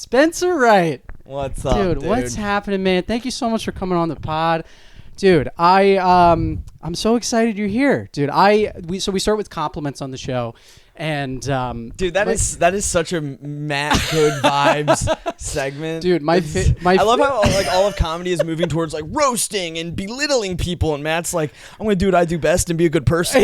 Spencer Wright. What's up, dude? What's happening, man? Thank you so much for coming on the pod. Dude, I'm so excited you're here. Dude, we start with compliments on the show. And dude, that is such a Matt Good vibes segment. Dude, I love how like all of comedy is moving towards like roasting and belittling people, and Matt's like, I'm gonna do what I do best and be a good person.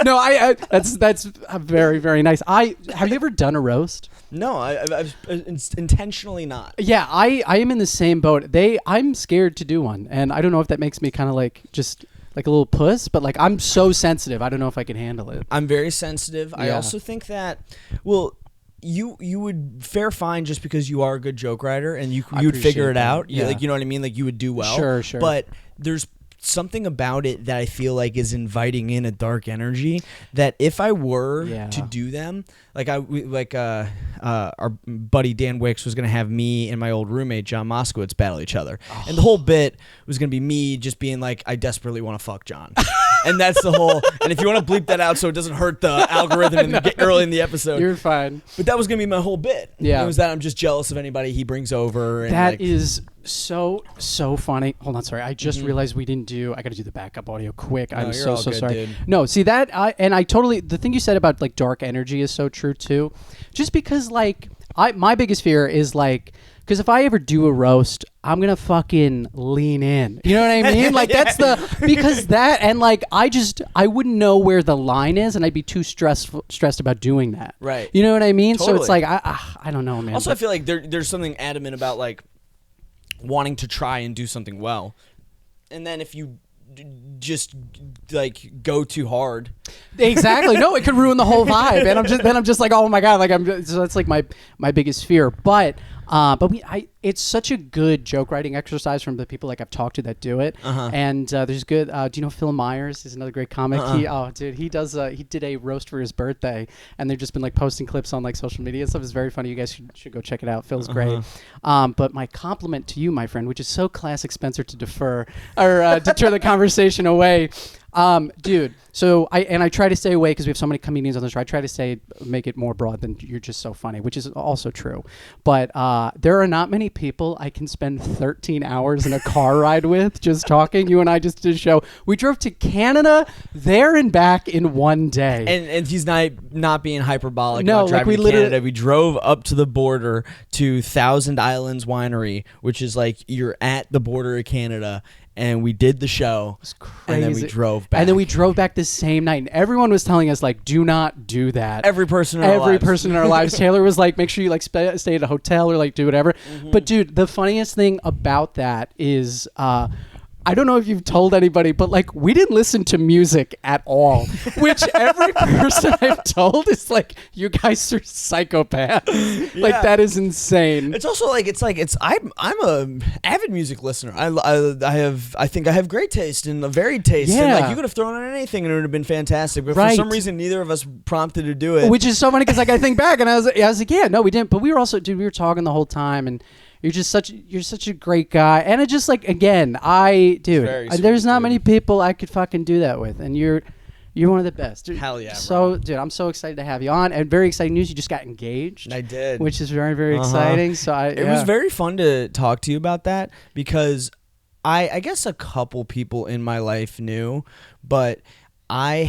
No, that's very, very nice. Have you ever done a roast? No, I've intentionally not. Yeah, I am in the same boat. I'm scared to do one, and I don't know if that makes me kind of like just like a little puss, but like I'm so sensitive. I don't know if I can handle it. I'm very sensitive. Yeah. I also think that, well, you would fare fine just because you are a good joke writer and you would figure it out. Yeah. Like, you know what I mean? Like you would do well. Sure. But there's something about it that I feel like is inviting in a dark energy that if I were to do them, like our buddy Dan Wicks was going to have me and my old roommate John Moskowitz battle each other. Oh. And the whole bit was going to be me just being like, I desperately want to fuck John. And that's the whole, and if you want to bleep that out so it doesn't hurt the algorithm early in the episode. You're fine. But that was going to be my whole bit. Yeah. It was that I'm just jealous of anybody he brings over. And that is so funny. Hold on, sorry. I just realized I got to do the backup audio quick. I'm so sorry. Dude. No, see that, the thing you said about like dark energy is so true too. Just because like, my biggest fear is like, because if I ever do a roast, I'm going to fucking lean in. You know what I mean? Like because that, and like, I wouldn't know where the line is and I'd be too stressed about doing that. Right. You know what I mean? Totally. So it's like, I don't know, man. Also, I feel like there's something adamant about like wanting to try and do something well. And then if you just like go too hard, exactly. No, it could ruin the whole vibe. And I'm just like, oh my God, like so that's like my biggest fear. But it's such a good joke writing exercise from the people like I've talked to that do it. And there's good. Do you know Phil Myers? He's another great comic. He did a roast for his birthday, and they've just been like posting clips on like social media and stuff. It's very funny. You guys should go check it out. Phil's great. But my compliment to you, my friend, which is so classic Spencer to deter the conversation away. Dude, so I try to stay away because we have so many comedians on the show. I try to make it more broad than you're just so funny, which is also true. But there are not many people I can spend 13 hours in a car ride with just talking. You and I just did a show. We drove to Canada, there and back in one day. And he's not being hyperbolic. No, about driving like we to Canada. We drove up to the border to Thousand Islands Winery, which is like you're at the border of Canada. And we did the show, it was crazy. And then we drove back. And then we drove back the same night. And everyone was telling us, like, do not do that. Every person in our lives. Taylor was like, make sure you like stay at a hotel or like do whatever. But dude, the funniest thing about that is I don't know if you've told anybody, but like we didn't listen to music at all, which every person I've told is like, you guys are psychopaths. Yeah. Like that is insane. It's also like I'm a avid music listener. I think I have great taste and a varied taste. Yeah. And like you could have thrown on anything and it would have been fantastic. But for some reason, neither of us prompted to do it. Which is so funny because like I think back and I was like, yeah, no, we didn't. But we were also, dude, we were talking the whole time and. You're such a great guy, and it just like again, there's not many people I could fucking do that with, and you're one of the best. Dude, hell yeah! So, dude, I'm so excited to have you on, and very exciting news. You just got engaged. I did, which is very, very exciting. So it was very fun to talk to you about that because I guess a couple people in my life knew, but. I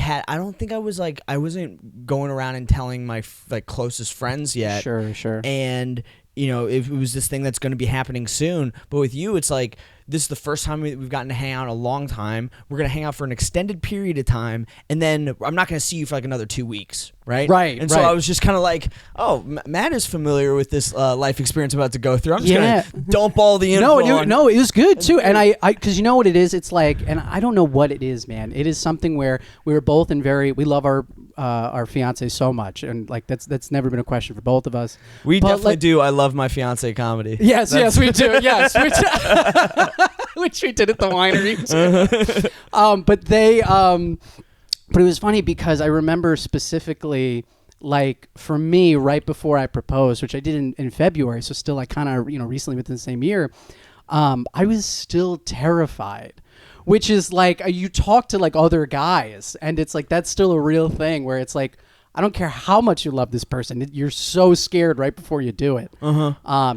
wasn't going around and telling my like closest friends yet. Sure. And you know, it was this thing that's going to be happening soon. But with you, it's like this is the first time we've gotten to hang out in a long time. We're going to hang out for an extended period of time, and then I'm not going to see you for like another 2 weeks, right? Right. And so I was just kind of like, oh, Matt is familiar with this life experience I'm about to go through. I'm just going to dump all the info. No, it was good too. And I because you know what it is? It's like, and I don't know what it is, man. It is something where we were both we love our fiancé so much, and like that's never been a question for both of us. We definitely do. I love my fiancé comedy. Yes, we do. Yes, we do. Which we did at the winery. But it was funny because I remember specifically, like for me, right before I proposed, which I did in February, so still like kind of recently within the same year, I was still terrified. Which is like you talk to like other guys, and it's like that's still a real thing where it's like I don't care how much you love this person. You're so scared right before you do it.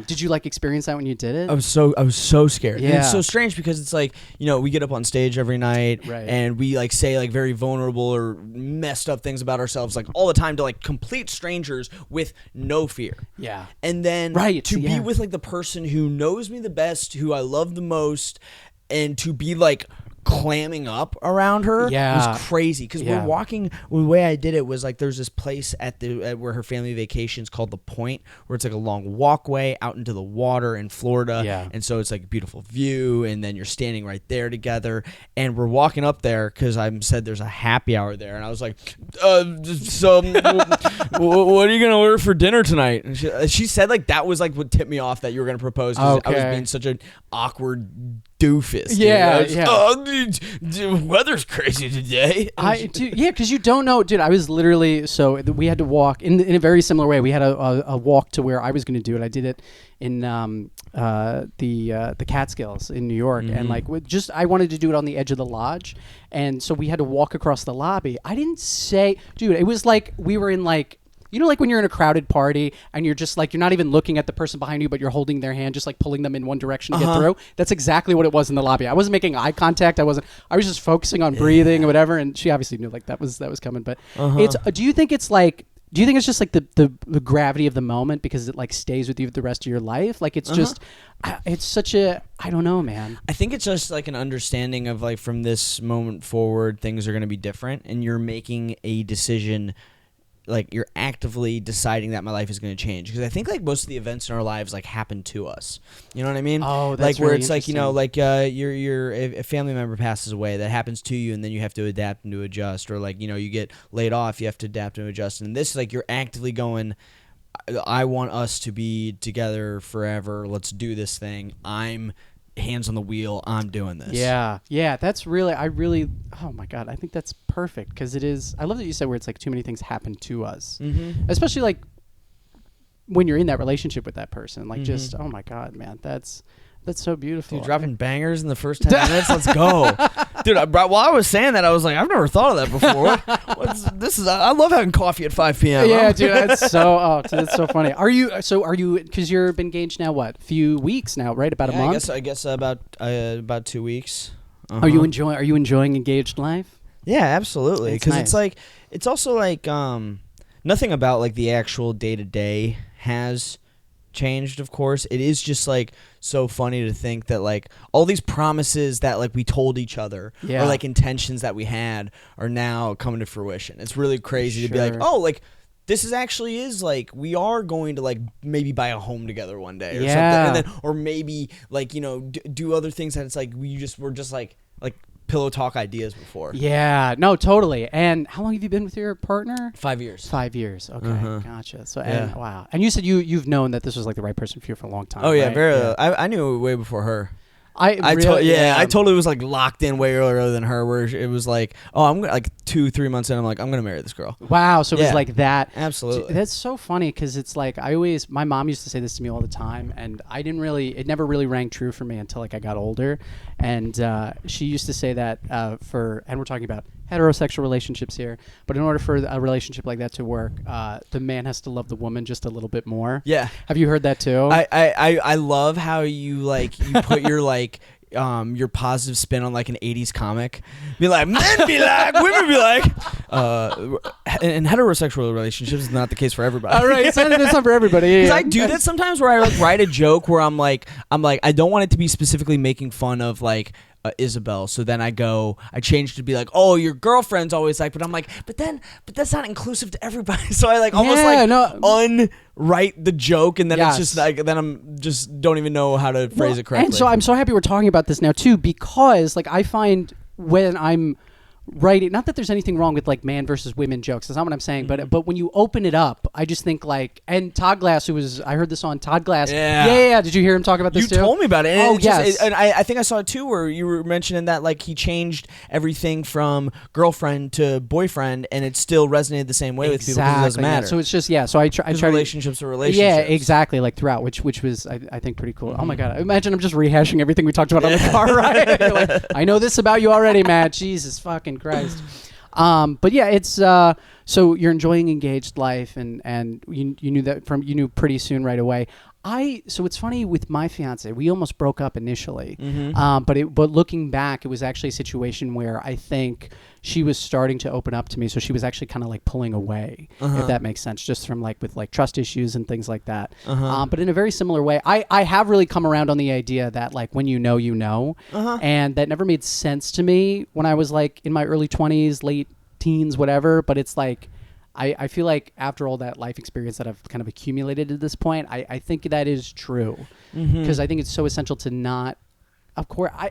Did you like experience that when you did it? I was so scared. Yeah. And it's so strange because it's like, we get up on stage every night and we like say like very vulnerable or messed up things about ourselves like all the time to like complete strangers with no fear. Yeah. And then to be with like the person who knows me the best, who I love the most, and to be like clamming up around her was crazy because we're walking. The way I did it was like there's this place at where her family vacations called The Point, where it's like a long walkway out into the water in Florida, and so it's like a beautiful view, and then you're standing right there together, and we're walking up there because I said there's a happy hour there, and I was like, so what are you gonna order for dinner tonight? And she said like that was like what tipped me off that you were gonna propose because I was being such an awkward doofus. Weather's crazy today. Because you don't know, dude. I was literally we had to walk in a very similar way. We had a walk to where I was going to do it. I did it in the Catskills in New York, and like I wanted to do it on the edge of the lodge, and so we had to walk across the lobby. I didn't say, dude. It was like we were in like. Like when you're in a crowded party and you're just like, you're not even looking at the person behind you, but you're holding their hand, just like pulling them in one direction to get through. That's exactly what it was in the lobby. I wasn't making eye contact. I was just focusing on breathing or whatever. And she obviously knew like that was coming. But do you think it's just like the gravity of the moment because it like stays with you the rest of your life? Like it's just, it's such a, I don't know, man. I think it's just like an understanding of like from this moment forward, things are going to be different and you're making a decision. Like you're actively deciding that my life is going to change because I think like most of the events in our lives like happen to us. You know what I mean? Oh, that's like where really it's like like a family member passes away that happens to you and then you have to adapt and to adjust, or like you get laid off, you have to adapt and adjust. And this like you're actively going, I want us to be together forever. Let's do this thing. I'm hands on the wheel. I'm doing this. Yeah. That's really, oh my God, I think that's perfect because it is. I love that you said where it's like too many things happen to us, especially like when you're in that relationship with that person. Like just, oh my God, man, that's so beautiful. Dude, dropping bangers in the first 10 minutes. Let's go. Dude, while I was saying that, I was like, I've never thought of that before. I love having coffee at 5 p.m. Yeah, dude, that's so funny. Are you, because you've been engaged now, what, few weeks now, right? About a month? I guess about 2 weeks. Are you enjoying engaged life? Yeah, absolutely. Because nice. it's like, it's also like, nothing about like the actual day-to-day has changed, of course. It is just like so funny to think that like all these promises that like we told each other or like intentions that we had are now coming to fruition. It's really crazy to be like, oh, like this is like we are going to like maybe buy a home together one day or something, and then or maybe like do other things that it's like we're just like pillow talk ideas before. Yeah, no, totally. And how long have you been with your partner? 5 years. 5 years. Okay, gotcha. So, wow. And you said you've known that this was like the right person for you for a long time. Oh yeah, right? very. I knew it way before her. I totally was like locked in way earlier than her. Where it was like, oh, I'm gonna, like 2-3 months in, I'm like, I'm gonna marry this girl. Wow, so it was like that. Absolutely. That's so funny because it's like my mom used to say this to me all the time, and it never really rang true for me until like I got older, and she used to say that and we're talking about heterosexual relationships here, but in order for a relationship like that to work, the man has to love the woman just a little bit more. Yeah. Have you heard that too? I love how you put your like your positive spin on like an 80s comic. Be like, men be like, women be like. In heterosexual relationships, it's not the case for everybody. All right, it's not for everybody. Because I do that sometimes where I like write a joke where I'm like, I don't want it to be specifically making fun of like Isabel, so then I change to be like, oh, your girlfriend's always like, but I'm like, but that's not inclusive to everybody. So I like almost unwrite the joke, and then it's just like, then I'm just don't even know how to phrase it correctly. And so I'm so happy we're talking about this now too, because like I find when I'm writing, not that there's anything wrong with like man versus women jokes, that's not what I'm saying, but when you open it up, I just think like, and Todd Glass, I heard this on Todd Glass. Yeah. Did you hear him talk about this too? You told me about it. And yes. And I think I saw it too, where you were mentioning that like he changed everything from girlfriend to boyfriend, and it still resonated the same way with people because it doesn't matter. Yeah. So it's just, so I try relationships are relationships. Yeah, exactly. Like throughout, which was, I think pretty cool. Oh my God. Imagine I'm just rehashing everything we talked about on the car ride. Like, I know this about you already, Matt. Jesus fucking Christ. But yeah, it's so you're enjoying engaged life, and you knew that you knew pretty soon right away. So it's funny with my fiance, we almost broke up initially, but looking back, it was actually a situation where I think she was starting to open up to me, so she was actually kind of like pulling away, if that makes sense, just from like with like trust issues and things like that. But in a very similar way, I have really come around on the idea that like when you know, and that never made sense to me when I was like in my early 20s, late teens, whatever. But it's like I feel like after all that life experience that I've kind of accumulated at this point, I think that is true, because I think it's so essential to not, of course, I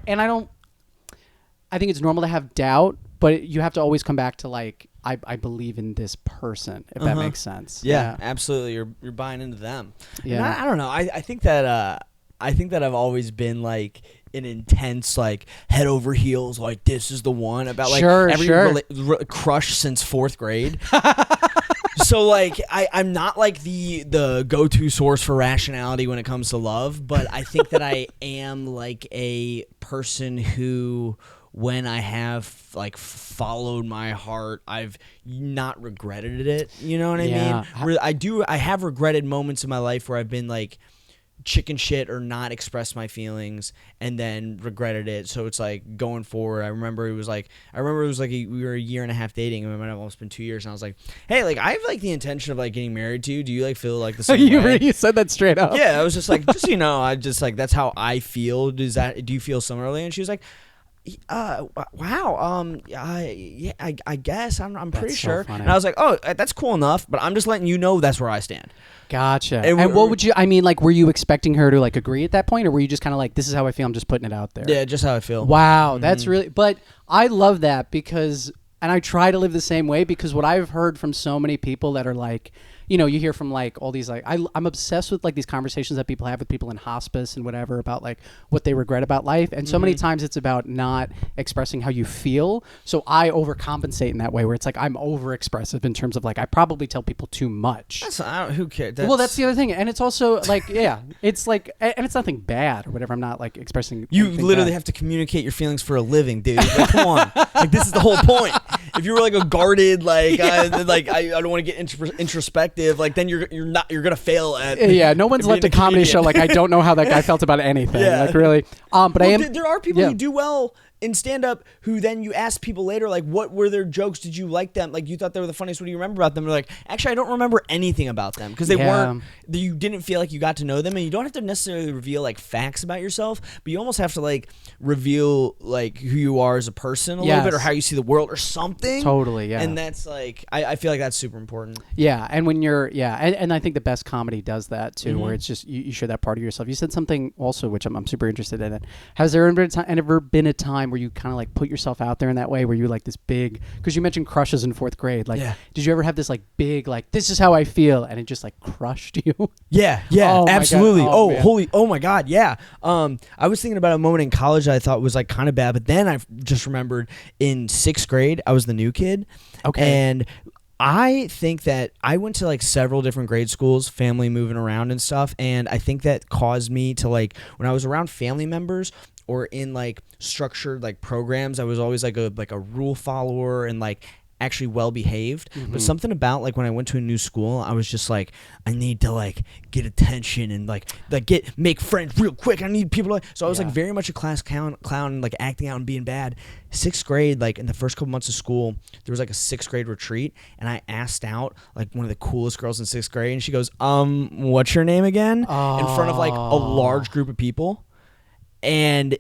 think it's normal to have doubt, but you have to always come back to like, I believe in this person, if that makes sense. Yeah, absolutely. You're buying into them. Yeah. I don't know. I think that I've always been like an intense, like head over heels, like this is the one, about like every crush since 4th grade. So like I'm not like the go-to source for rationality when it comes to love, but I think that I am like a person who, when I have like followed my heart, I've not regretted it. You know what I mean? I have regretted moments in my life where I've been like chicken shit or not expressed my feelings and then regretted it. So it's like going forward, I remember it was like we were a year and a half dating, and it might have almost been 2 years, and I was like, hey, like I have like the intention of like getting married to you. Do you like feel like the same way? You said that straight up. Yeah, I was just like, just so you know, I just like, that's how I feel. Do you feel similarly? And she was like, wow, yeah, I guess I'm pretty sure. Funny. And I was like, oh, that's cool enough, but I'm just letting you know that's where I stand. Gotcha. And what would you, I mean, like, were you expecting her to like agree at that point, or were you just kind of like, this is how I feel, I'm just putting it out there? Yeah, just how I feel. Wow, that's really, but I love that, because, and I try to live the same way, because what I've heard from so many people that are like, you know, you hear from like all these, like, I'm obsessed with like these conversations that people have with people in hospice and whatever about like what they regret about life. And so many times it's about not expressing how you feel. So I overcompensate in that way, where it's like I'm over expressive in terms of like, I probably tell people too much. Who cares? Well, that's the other thing. And it's also like, yeah, it's like, and it's nothing bad or whatever. I'm not like expressing. You literally have to communicate your feelings for a living, dude. Like, come on. Like, this is the whole point. If you were like a guarded, like, I don't want to get introspective, like then you're gonna fail at. Yeah, no one's left a comedy show like, I don't know how that guy felt about anything. Yeah. Like, really. But I am. There are people who do well in stand-up who then you ask people later, like, what were their jokes? Did you like them? Like, you thought they were the funniest. What do you remember about them? They're like, actually, I don't remember anything about them, because they weren't. You didn't feel like you got to know them, and you don't have to necessarily reveal like facts about yourself, but you almost have to like reveal like who you are as a person a little bit, or how you see the world, or something. Totally, yeah. And that's like, I feel like that's super important. Yeah, and when you're, and I think the best comedy does that too, where it's just you share that part of yourself. You said something also, which I'm super interested in. It. Has there ever been a time where you kind of like put yourself out there in that way, where you're like this big, because you mentioned crushes in 4th grade, like did you ever have this like big, like, this is how I feel, and it just like crushed you? Yeah, absolutely. Oh my god, yeah. I was thinking about a moment in college that I thought was like kind of bad, but then I just remembered in 6th grade I was the new kid. And I think that I went to like several different grade schools, family moving around and stuff, and I think that caused me to, like, when I was around family members or in like structured like programs, I was always like a rule follower and like actually well behaved. But something about like when I went to a new school, I was just like, I need to like get attention and like make friends real quick. I need people to, so I was like very much a class clown, like acting out and being bad. 6th grade, like in the first couple months of school, there was like a 6th grade retreat, and I asked out like one of the coolest girls in 6th grade, and she goes, what's your name again? In front of like a large group of people. And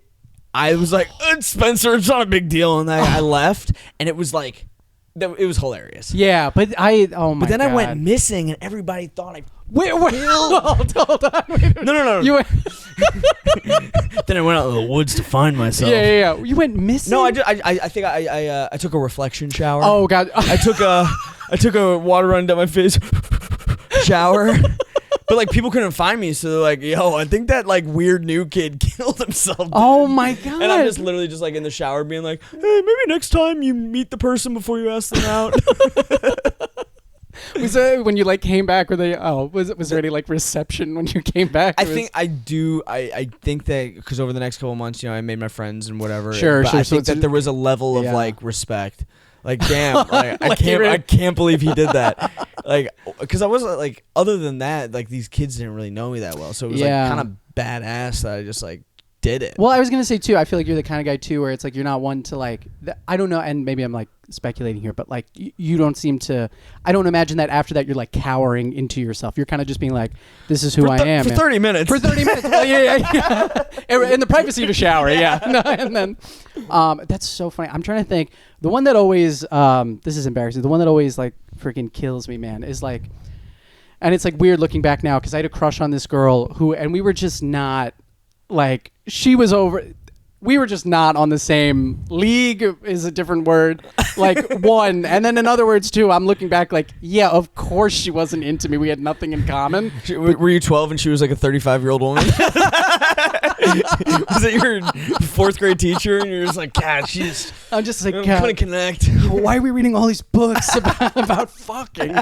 I was like, it's Spencer, it's not a big deal. And I left, and it was like, it was hilarious. Yeah, but But then I went missing, and everybody thought I... Wait, hold on. No. You went... Then I went out in the woods to find myself. Yeah. You went missing? No, I think I took a reflection shower. Oh, God. I took a water run down my face shower. But like people couldn't find me, so they're like, "Yo, I think that like weird new kid killed himself." Dude. Oh my god! And I'm just literally just like in the shower, being like, "Hey, maybe next time you meet the person before you ask them out." Was it when you like came back? Were they? Was there any like reception when you came back? I think that because over the next couple of months, you know, I made my friends and whatever. Sure. I think that there was a level of like respect. Like, damn, like, I can't believe he did that. Like, because I wasn't like, other than that, like these kids didn't really know me that well, so it was like kind of badass that I just like did it. Well, I was gonna say too, I feel like you're the kind of guy too where it's like you're not one to like I don't know, and maybe I'm like speculating here, but like you don't seem to. I don't imagine that after that you're like cowering into yourself. You're kind of just being like, this is who I am for 30 minutes. For 30 minutes. Well, yeah. In the privacy of a shower, yeah. No, and then that's so funny. I'm trying to think. The one that always this is embarrassing. The one that always like freaking kills me, man, is like, and it's like weird looking back now because I had a crush on this girl and we were just not. Like she was we were just not on the same league is a different word. Like one, and then in other words too, I'm looking back like, yeah, of course she wasn't into me. We had nothing in common. Were you 12 and she was like a 35-year-old woman? Was it your 4th grade teacher? And you're just like, God, I'm just like, I couldn't connect. Why are we reading all these books about fucking?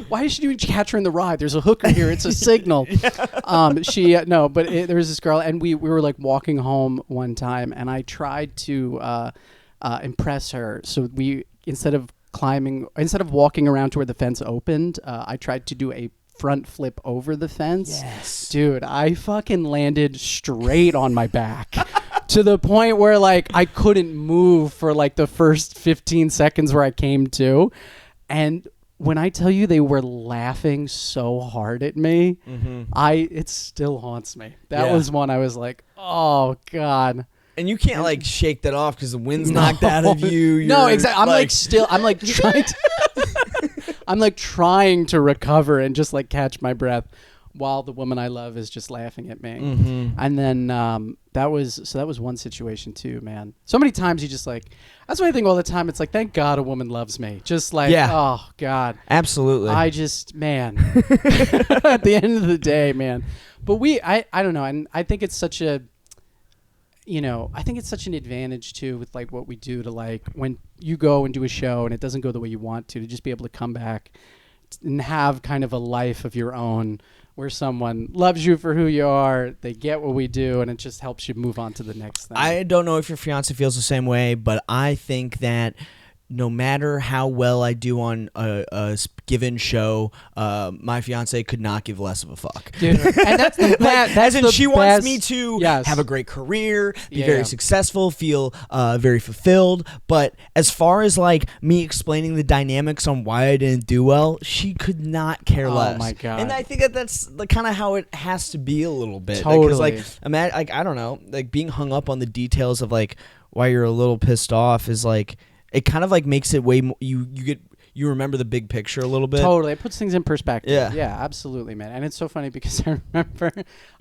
Why is she doing Catcher in the Rye? There's a hooker here. It's a signal. There was this girl, and we were like walking home one time, and I tried to impress her. So instead of walking around to where the fence opened, I tried to do a front flip over the fence. Yes. Dude, I fucking landed straight on my back. To the point where like I couldn't move for like the first 15 seconds where I came to. And when I tell you they were laughing so hard at me, it still haunts me. That was one I was like, oh God. And you can't like shake that off because the wind's knocked out of you. No, exactly. I'm like trying to recover and just like catch my breath while the woman I love is just laughing at me. And then that was one situation too, man. So many times you just like, that's what I think all the time. It's like, thank God a woman loves me. Just like, oh God. Absolutely. I just, man, at the end of the day, man. But I don't know. And I think it's such an advantage too with like what we do to like when you go and do a show and it doesn't go the way you want to just be able to come back and have kind of a life of your own where someone loves you for who you are, they get what we do, and it just helps you move on to the next thing. I don't know if your fiance feels the same way, but I think that no matter how well I do on a given show, my fiance could not give less of a fuck. Dude, and that's the best. As in, she wants me to have a great career, be very successful, feel very fulfilled. But as far as like me explaining the dynamics on why I didn't do well, she could not care less. Oh my God! And I think that's like kind of how it has to be a little bit. Totally. Because like I don't know, like being hung up on the details of like why you're a little pissed off is like. It kind of like makes it way more, you remember the big picture a little bit. Totally. It puts things in perspective. Yeah, absolutely, man. And it's so funny because I remember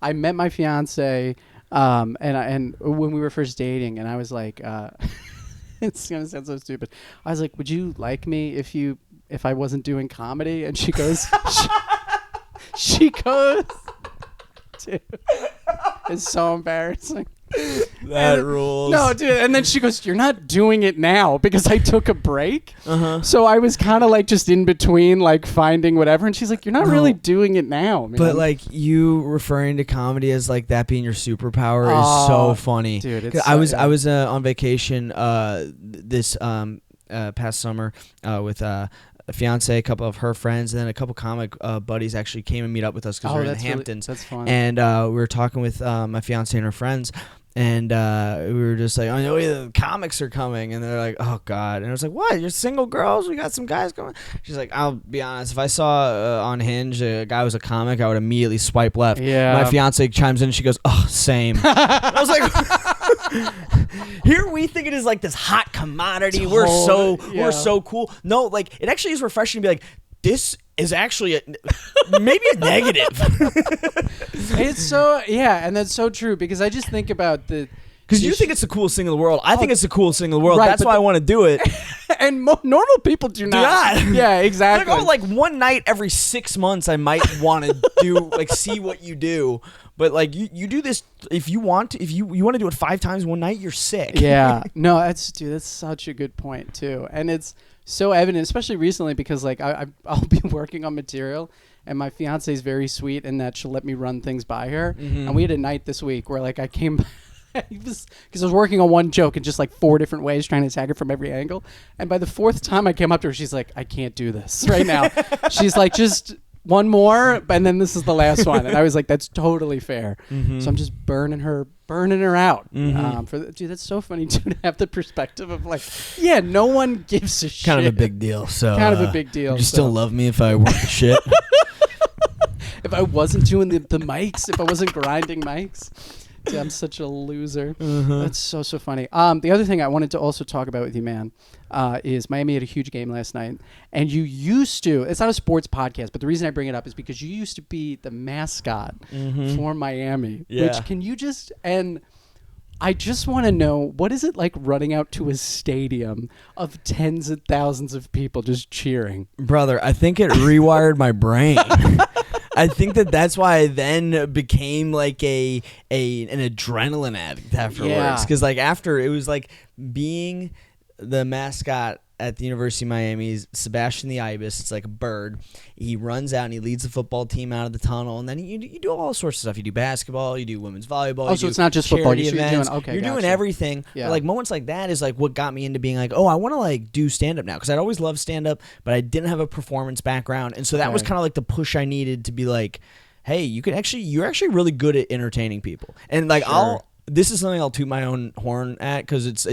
I met my fiance and when we were first dating, and I was like, it's going to sound so stupid. I was like, would you like me if I wasn't doing comedy? And she goes, she goes, dude, it's so embarrassing. That rules. No, dude. And then she goes, you're not doing it now because I took a break. So I was kind of like just in between, like finding whatever. And she's like, you're not really doing it now, man. But like you referring to comedy as like that being your superpower is so funny. Dude, I was on vacation this past summer with a fiance, a couple of her friends, and then a couple comic buddies actually came and meet up with us because we were in the Hamptons. That's fun. And we were talking with my fiance and her friends. And we were just like, oh, no, the comics are coming. And they're like, oh, God. And I was like, what? You're single girls? We got some guys coming? She's like, I'll be honest. If I saw on Hinge a guy was a comic, I would immediately swipe left. Yeah. My fiance chimes in and she goes, oh, same. I was like, here we think it is like this hot commodity. We're so cool. No, like it actually is refreshing to be like, this is actually maybe a negative. It's so, and that's so true because I just think about because you think it's the coolest thing in the world. I think it's the coolest thing in the world. Right, that's why I want to do it. And normal people do not. Yeah, exactly. Like one night every 6 months I might want to do like see what you do. But like you do this if you want to, if you want to do it 5 times one night, you're sick. Yeah. No, that's such a good point too. And it's so evident, especially recently, because like I'll be working on material, and my fiance is very sweet in that she'll let me run things by her. And we had a night this week where like I came because I was working on one joke in just like 4 different ways, trying to attack it from every angle. And by the 4th time I came up to her, she's like, I can't do this right now. She's like, just one more, and then this is the last one. And I was like, that's totally fair. So I'm just burning her out. Dude, that's so funny too, to have the perspective of like, yeah, no one gives a shit. Kind of a big deal. So kind of a big deal. Would you still love me if I weren't the shit? If I wasn't doing the mics, if I wasn't grinding mics. Dude, I'm such a loser. That's so funny. The other thing I wanted to also talk about with you, man, is Miami had a huge game last night. And you used to, it's not a sports podcast, but the reason I bring it up is because you used to be the mascot for Miami. Yeah. Which can you just, and I just want to know, what is it like running out to a stadium of tens of thousands of people just cheering? Brother, I think it rewired my brain. I think that's why I then became like an adrenaline addict afterwards. Because like after, it was like being the mascot at the University of Miami's Sebastian the Ibis. It's like a bird. He runs out and he leads the football team out of the tunnel, and then you do all sorts of stuff. You do basketball, you do women's volleyball. Oh, so it's not just football. You're doing everything. Yeah. But like moments like that is like what got me into being like, oh, I want to like do stand up now, because I'd always loved stand up, but I didn't have a performance background, and so that was kind of like the push I needed to be like, hey, you're actually really good at entertaining people, and like this is something I'll toot my own horn at, because it's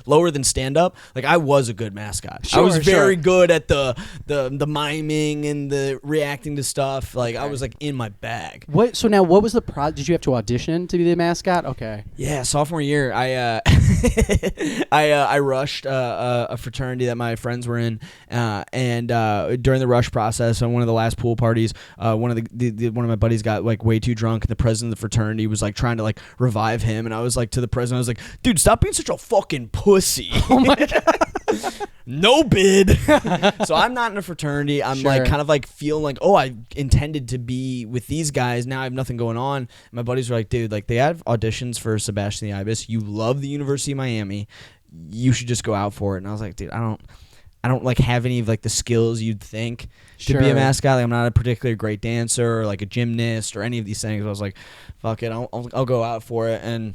lower than stand up. Like I was a good mascot. I was very good at the miming and the reacting to stuff. Like I was like in my bag. So now what was the did you have to audition to be the mascot? Okay. Yeah, sophomore year, I I rushed a fraternity that my friends were in, and during the rush process on one of the last pool parties, one of my buddies got like way too drunk, and the president of the fraternity was like trying to like revive him, and I was like to the president, I was like, dude, stop being such a fucking pussy. Oh my god. No bid. So I'm not in a fraternity. I'm like kind of like feeling like, oh, I intended to be with these guys. Now I have nothing going on. And my buddies were like, dude, like they have auditions for Sebastian the Ibis. You love the University of Miami. You should just go out for it. And I was like, dude, I don't like have any of like the skills you'd think to be a mascot. Like, I'm not a particularly great dancer or like a gymnast or any of these things. I was like, fuck it, I'll go out for it. And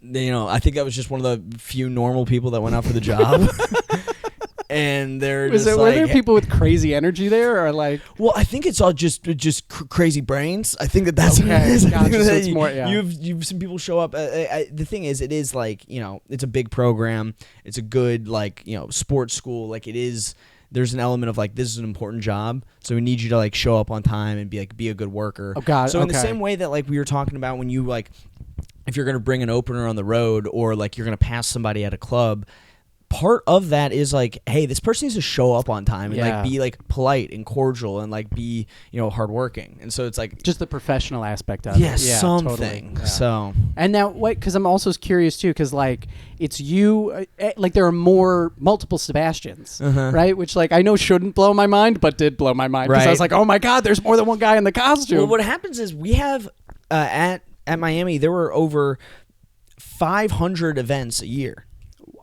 you know, I think I was just one of the few normal people that went out for the job. And were there people with crazy energy there, or like? Well, I think it's all just crazy brains. I think that's what it is. Gotcha. So it's more, yeah. You've seen people show up. The thing is, it is like, you know, it's a big program. It's a good like, you know, sports school. Like it is. There's an element of like, this is an important job, so we need you to like show up on time and be a good worker. Oh God. So in the same way that like we were talking about when you like, if you're gonna bring an opener on the road, or like you're gonna pass somebody at a club, part of that is like, hey, this person needs to show up on time and like be like polite and cordial and like be, you know, hardworking. And so it's like just the professional aspect of it. Yeah, something. Totally. Yeah. So and now wait, because I'm also curious too, because like it's you, like there are multiple Sebastians, right? Which like I know shouldn't blow my mind, but did blow my mind, because I was like, oh my God, there's more than one guy in the costume. Well, what happens is we have at Miami, there were over 500 events a year.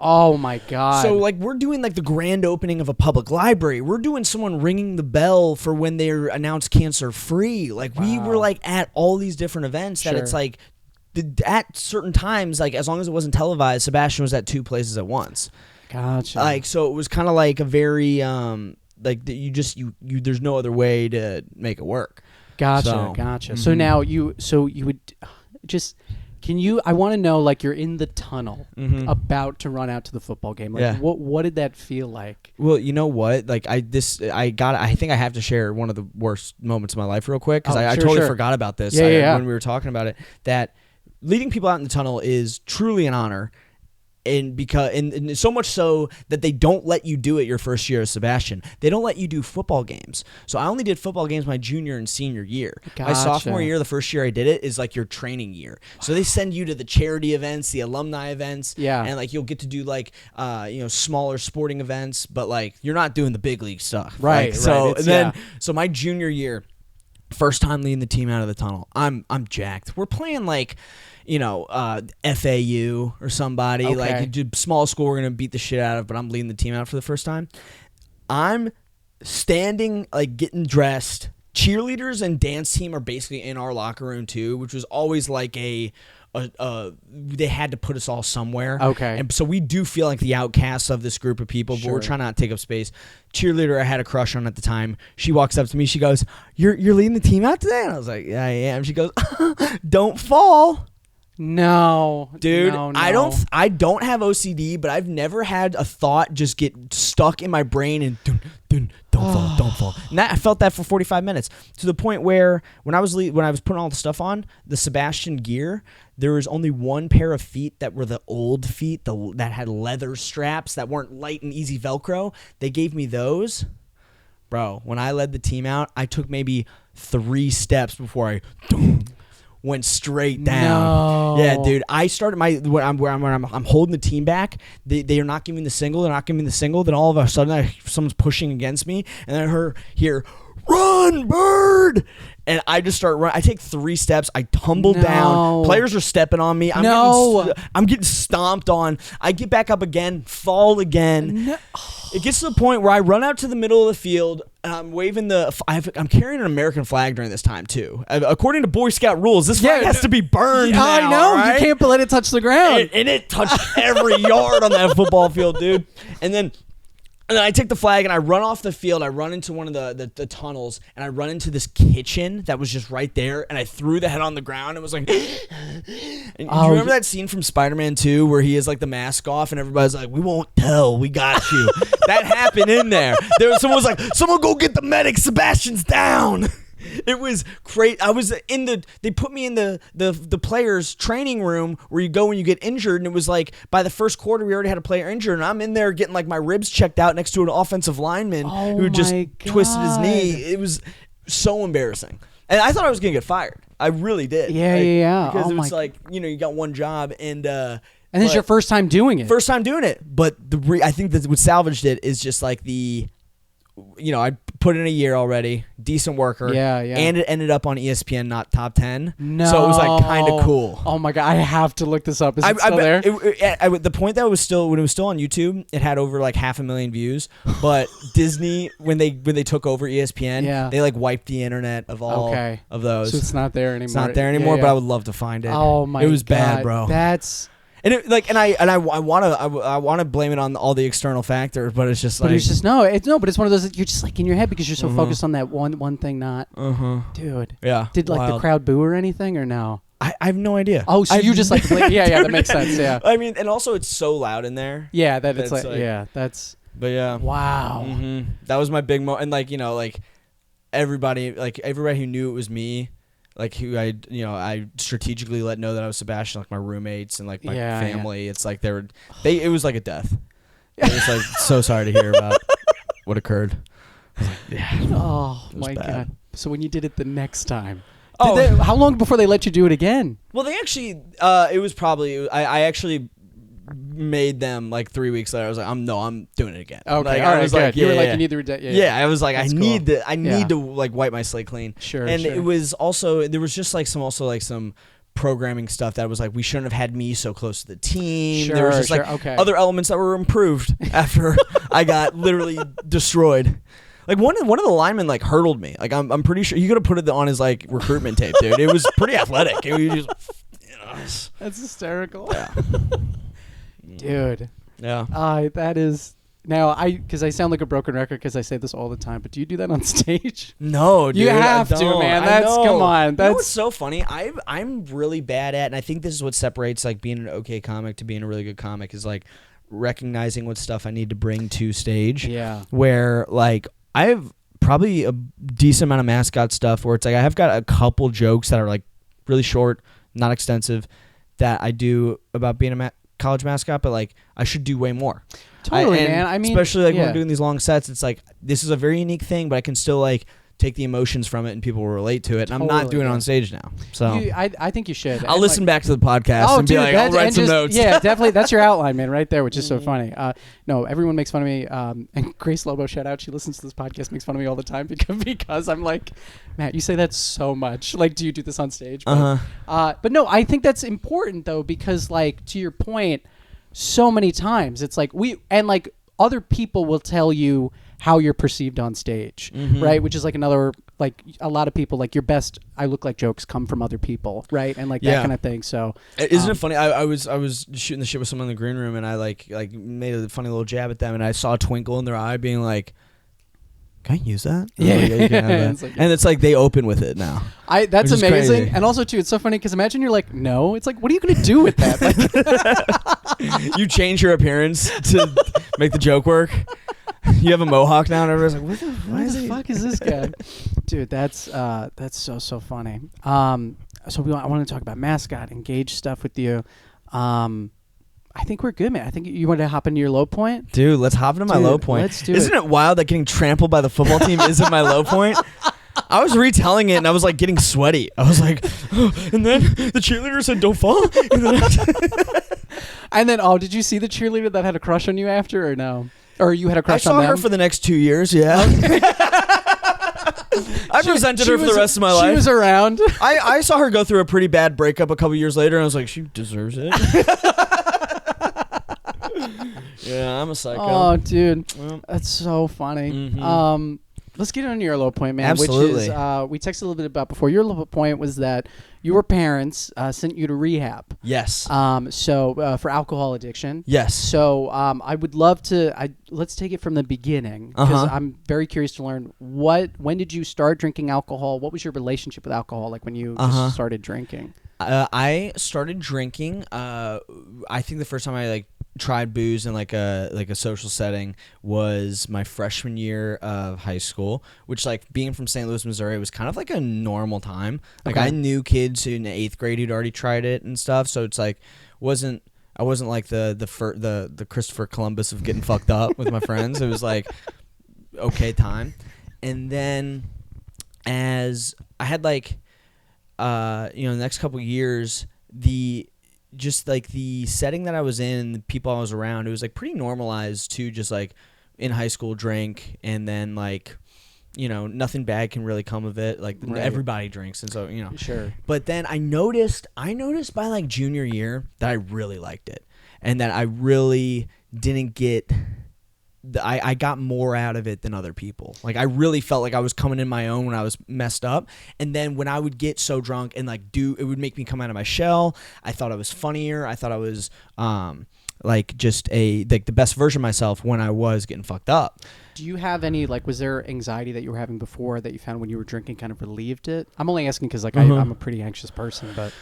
Oh my God. So like we're doing like the grand opening of a public library. We're doing someone ringing the bell for when they're announced cancer free. Like we were like at all these different events that it's like at certain times, like as long as it wasn't televised, Sebastian was at 2 places at once. Gotcha. Like so it was kind of like a very like you there's no other way to make it work. Gotcha. So now you would just. I want to know, like, you're in the tunnel about to run out to the football game. Like, what did that feel like? Well, you know what? Like, I think I have to share one of the worst moments of my life real quick, because I totally forgot about this when we were talking about it, that leading people out in the tunnel is truly an honor. And so much so that they don't let you do it your first year as Sebastian. They don't let you do football games. So I only did football games my junior and senior year. Gotcha. My sophomore year, the first year I did it, is like your training year. So they send you to the charity events, the alumni events, and like you'll get to do like smaller sporting events, but like you're not doing the big league stuff. Right. Like, so my junior year, first time leading the team out of the tunnel, I'm jacked. We're playing like, FAU or somebody, like a small school we're going to beat the shit out of, but I'm leading the team out for the first time. I'm standing, like getting dressed cheerleaders and dance team are basically in our locker room too, which was always like they had to put us all somewhere. Okay. And so we do feel like the outcasts of this group of people, but we're trying not to take up space. Cheerleader I had a crush on at the time. She walks up to me. She goes, You're leading the team out today? And I was like, yeah, I am. She goes, don't fall. No, dude, no. I don't have OCD, but I've never had a thought just get stuck in my brain and don't fall. And I felt that for 45 minutes to the point where when I was putting all the stuff on the Sebastian gear, there was only one pair of feet that were the old feet that had leather straps that weren't light and easy Velcro. They gave me those. Bro, when I led the team out, I took maybe 3 steps before I went straight down. No. Yeah, dude. I started when I'm holding the team back. They are not giving the single. They're not giving me the single. Then all of a sudden, someone's pushing against me, and I hear, "Run, bird!" And I just start running. I take 3 steps. I tumble down. Players are stepping on me. I'm getting stomped on. I get back up again, fall again. No. It gets to the point where I run out to the middle of the field. And I'm waving I'm carrying an American flag during this time too. According to Boy Scout rules, this flag has to be burned. Now, I know. right? You can't let it touch the ground. And it touched every yard on that football field, dude. And then I take the flag and I run off the field. I run into one of the tunnels and I run into this kitchen that was just right there. And I threw the head on the ground and was like, and do you remember that scene from Spider-Man 2 where he has like the mask off and everybody's like, we won't tell, we got you. That happened in there. Someone was like, someone go get the medic, Sebastian's down. It was great. They put me in the players' training room where you go when you get injured, and it was like by the first quarter we already had a player injured, and I'm in there getting like my ribs checked out next to an offensive lineman who just twisted his knee. It was so embarrassing, and I thought I was gonna get fired. I really did. Yeah. Because it was like you got one job and this is your first time doing it. First time doing it, but I think that what salvaged it is just like I put in a year already, decent worker. Yeah. And it ended up on ESPN, not top 10. No. So it was like kind of cool. Oh my God, I have to look this up. Is it still there? The point that when it was still on YouTube, it had over like 500,000 views. But Disney, when they took over ESPN, they like wiped the internet of all of those. So it's not there anymore. It's not there anymore, but I would love to find it. Oh my God. It was bad, bro. That's... And I want to blame it on all the external factors, but it's just like. But it's just but it's one of those that you're just like in your head because you're so focused on that one thing. Not, dude. Yeah. Did like the crowd boo or anything or no? I have no idea. Oh, so you just like that makes sense. Yeah. I mean, and also it's so loud in there. Yeah, it's like that's. But yeah. Wow. Mm-hmm. That was my big moment, and like everybody who knew it was me. Like who I strategically let know that I was Sebastian, like my roommates and like my family. It's like it was like a death. I was like so sorry to hear about what occurred. Oh my God. So when you did it the next time, how long before they let you do it again? Well, they actually, it was probably I actually made them like 3 weeks later. I was like, I'm doing it again. Okay, like, all right, was good. like, You were like, you need the I was like, That's I need to like wipe my slate clean. Sure. And it was also there was just like some programming stuff that was like we shouldn't have had me so close to the team. Sure, there was just other elements that were improved after I got literally destroyed. Like one of the linemen like hurdled me. Like I'm pretty sure he could have put it on his like recruitment tape, dude. It was pretty athletic. It was just, That's hysterical. Yeah. Dude. Yeah. That is now because I sound like a broken record because I say this all the time. But do you do that on stage? No, dude. You have to, man. Come on. That's what's so funny. I'm really bad at, and I think this is what separates like being an okay comic to being a really good comic is like recognizing what stuff I need to bring to stage. Yeah. Where like I have probably a decent amount of mascot stuff where it's like I have got a couple jokes that are like really short, not extensive, that I do about being a college mascot, but like I should do way more. Totally, man. I mean, especially like when we're doing these long sets, it's like this is a very unique thing, but I can still like take the emotions from it and people will relate to it. And I'm not doing it on stage now. So I think you should. I'll listen back to the podcast and be like, I'll write some notes. Yeah, definitely. That's your outline, man, right there, which is so funny. No, everyone makes fun of me. And Grace Lobo, shout out. She listens to this podcast, makes fun of me all the time because I'm like, Matt, you say that so much. Like, do you do this on stage? But no, I think that's important though, because like to your point, so many times it's like other people will tell you how you're perceived on stage, right? Which is like another, like a lot of people, like your best I look like jokes come from other people, right? And like that kind of thing. So isn't it funny? I was shooting the shit with someone in the green room, and I like made a funny little jab at them, and I saw a twinkle in their eye, being like, "Can I use that?" Yeah, like, you can have that. And it's like they open with it now. That's amazing. Crazy. And also too, it's so funny because imagine you're like, no, it's like, what are you gonna do with that? Like, you change your appearance to make the joke work. You have a mohawk now, and everyone's like, what the fuck is this guy? Dude, that's so funny. So I want to talk about mascot, engage stuff with you. I think we're good, man. I think you want to hop into your low point? Dude, let's hop into my low point. Let's do Isn't it wild that getting trampled by the football team isn't my low point? I was retelling it, and I was like getting sweaty. I was like, and then the cheerleader said, "Don't fall." And then, did you see the cheerleader that had a crush on you after, or no? Or you had a crush on them? I saw her for the next 2 years, yeah. I presented her for the rest of my life. She was around. I saw her go through a pretty bad breakup a couple years later, and I was like, she deserves it. Yeah, I'm a psycho. Oh, dude. That's so funny. Let's get on your low point, man. Absolutely. Which is, we texted a little bit about before. Your low point was that your parents sent you to rehab. Yes. So for alcohol addiction. Yes. So I would love to. Let's take it from the beginning because I'm very curious to learn when did you start drinking alcohol? What was your relationship with alcohol like when you just started drinking? I started drinking. I think the first time I tried booze in like a social setting was my freshman year of high school, which being from St. Louis, Missouri, was kind of like a normal time. I knew kids in 8th grade who'd already tried it and stuff, so it's I wasn't like the Christopher Columbus of getting fucked up with my friends. It was like okay time. And then as I had the next couple years, the setting that I was in and the people I was around, it was pretty normalized to just in high school drink, and then nothing bad can really come of it. Everybody drinks, and so Sure. But then I noticed by junior year that I really liked it, and that I really didn't get. I got more out of it than other people. I really felt like I was coming in my own when I was messed up. And then when I would get so drunk and it would make me come out of my shell. I thought I was funnier. I thought I was just the best version of myself when I was getting fucked up. Do you have any was there anxiety that you were having before that you found when you were drinking kind of relieved it? I'm only asking because I'm a pretty anxious person, but.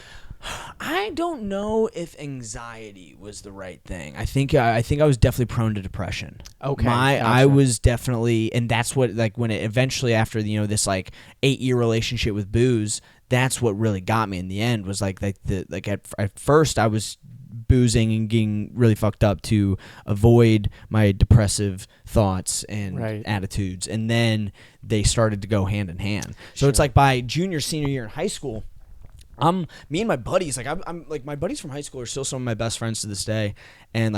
I don't know if anxiety was the right thing. I think I was definitely prone to depression. Okay, gotcha. I was definitely, and that's what when it eventually after this 8-year relationship with booze, that's what really got me in the end was at first I was boozing and getting really fucked up to avoid my depressive thoughts and attitudes, and then they started to go hand in hand. So it's by senior year in high school. Me and my buddies, I'm my buddies from high school are still some of my best friends to this day, and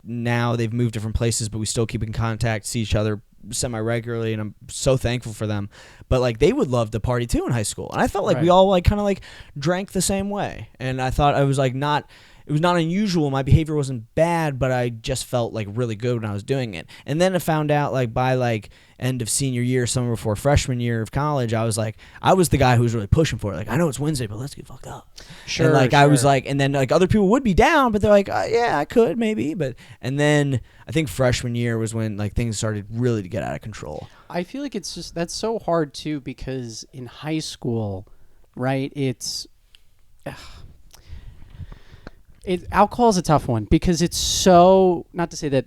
now they've moved different places, but we still keep in contact, see each other semi-regularly, and I'm so thankful for them. But they would love to party too in high school, and I felt we all kind of drank the same way, and I thought I was not. It was not unusual. My behavior wasn't bad, but I just felt really good when I was doing it. And then I found out by end of senior year, summer before freshman year of college, I was the guy who was really pushing for it. I know it's Wednesday, but let's get fucked up. Sure. And I was and then other people would be down, but they're yeah, I could maybe. And then I think freshman year was when things started really to get out of control. I feel like it's just that's so hard too because in high school, right? Alcohol is a tough one because it's so, not to say that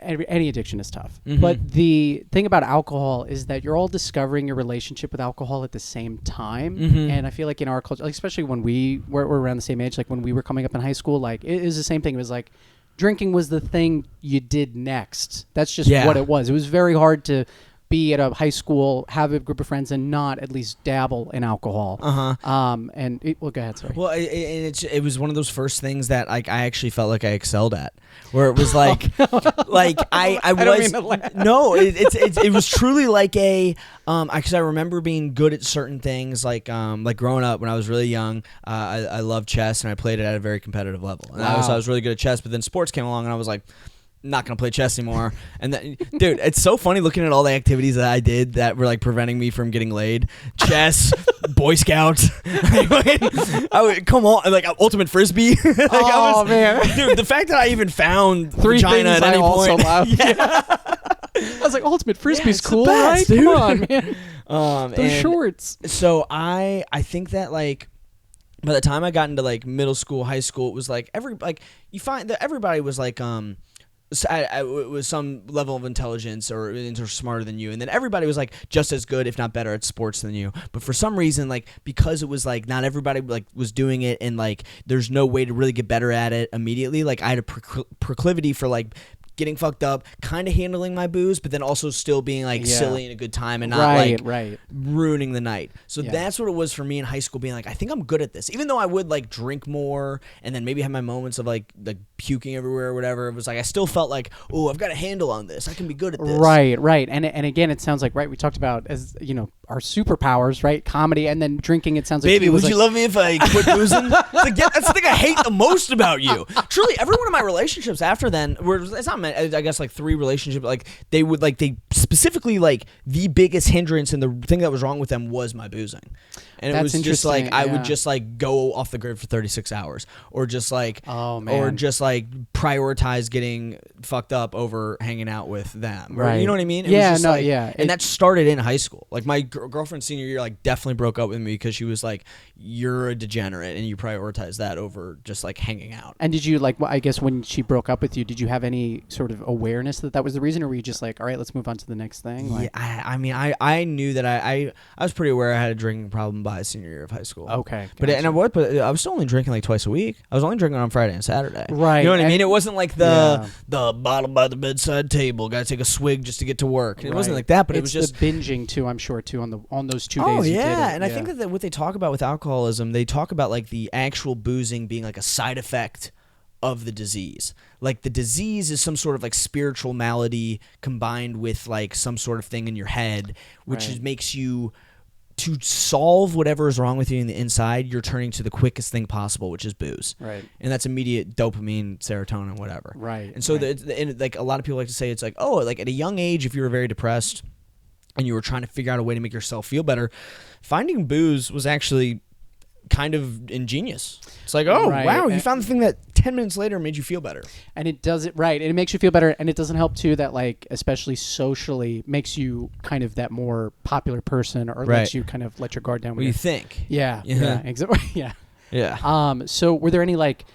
any addiction is tough, but the thing about alcohol is that you're all discovering your relationship with alcohol at the same time. And I feel like in our culture, especially when we're around the same age, when we were coming up in high school, it is the same thing. It was drinking was the thing you did next. That's just what it was. It was very hard to be at a high school, have a group of friends, and not at least dabble in alcohol. Go ahead, sorry. Well, it was one of those first things that I actually felt like I excelled at, where it was I don't mean to laugh. No, it was truly because I remember being good at certain things, growing up when I was really young. I loved chess and I played it at a very competitive level, and I was really good at chess. But then sports came along and I was like, not gonna play chess anymore. And then, dude, it's so funny looking at all the activities that I did that were like preventing me from getting laid. Chess, Boy Scouts. Come on, like ultimate frisbee. Man, dude, the fact that I even found three vagina things at any I also point. love. Yeah. I was like, ultimate frisbee's it's cool, the best, right? dude. Come on, man. Those And shorts. So I think that like by the time I got into like middle school, high school, it was like you find that everybody was like it was some level of intelligence or smarter than you, and then everybody was like just as good, if not better, at sports than you. But for some reason, like because it was like not everybody like was doing it, and like there's no way to really get better at it immediately. Like I had a proclivity for like getting fucked up, kind of handling my booze, but then also still being like silly and a good time and not ruining the night. So that's what it was for me in high school, being like, I think I'm good at this. Even though I would like drink more and then maybe have my moments of like puking everywhere or whatever, it was like I still felt like, oh, I've got a handle on this. I can be good at this. Right. And again, it sounds like, right, we talked about, as you know, our superpowers, right? Comedy, and then drinking, it sounds like... Baby, would you love me if I quit boozing? Like, that's the thing I hate the most about you. Truly, every one of my relationships after then, it's not meant, I guess, like 3 relationships, like, they specifically, like, the biggest hindrance and the thing that was wrong with them was my boozing. And it was just like, I would just like go off the grid for 36 hours or just like, prioritize getting fucked up over hanging out with them. Right. You know what I mean? It was just And that started in high school. Like my girlfriend senior year, like definitely broke up with me because she was like, you're a degenerate and you prioritize that over just like hanging out. And did you like, I guess when she broke up with you, did you have any sort of awareness that was the reason, or were you just like, all right, let's move on to the next thing? Like, I mean, I knew that I was pretty aware I had a drinking problem by senior year of high school. Okay. But I was still only drinking like twice a week. I was only drinking on Friday and Saturday. Right. You know what I mean? It wasn't like the bottle by the bedside table, got to take a swig just to get to work. It wasn't like that, but it was just the binging too, I'm sure too, on those 2 days. Oh you yeah, did it. and I think that what they talk about with alcoholism, they talk about like the actual boozing being like a side effect of the disease. Like the disease is some sort of like spiritual malady combined with like some sort of thing in your head, which makes you, to solve whatever is wrong with you in the inside, you're turning to the quickest thing possible, which is booze. Right. And that's immediate dopamine, serotonin, whatever. Right. And so like a lot of people like to say it's like, oh, like at a young age, if you were very depressed and you were trying to figure out a way to make yourself feel better, finding booze was actually kind of ingenious. It's like, oh, wow, you found the thing that 10 minutes later made you feel better. And it does it right. And it makes you feel better. And it doesn't help too that like, especially socially, makes you kind of that more popular person, or lets you kind of let your guard down. What do you think? Yeah. Exactly. Yeah. So were there any like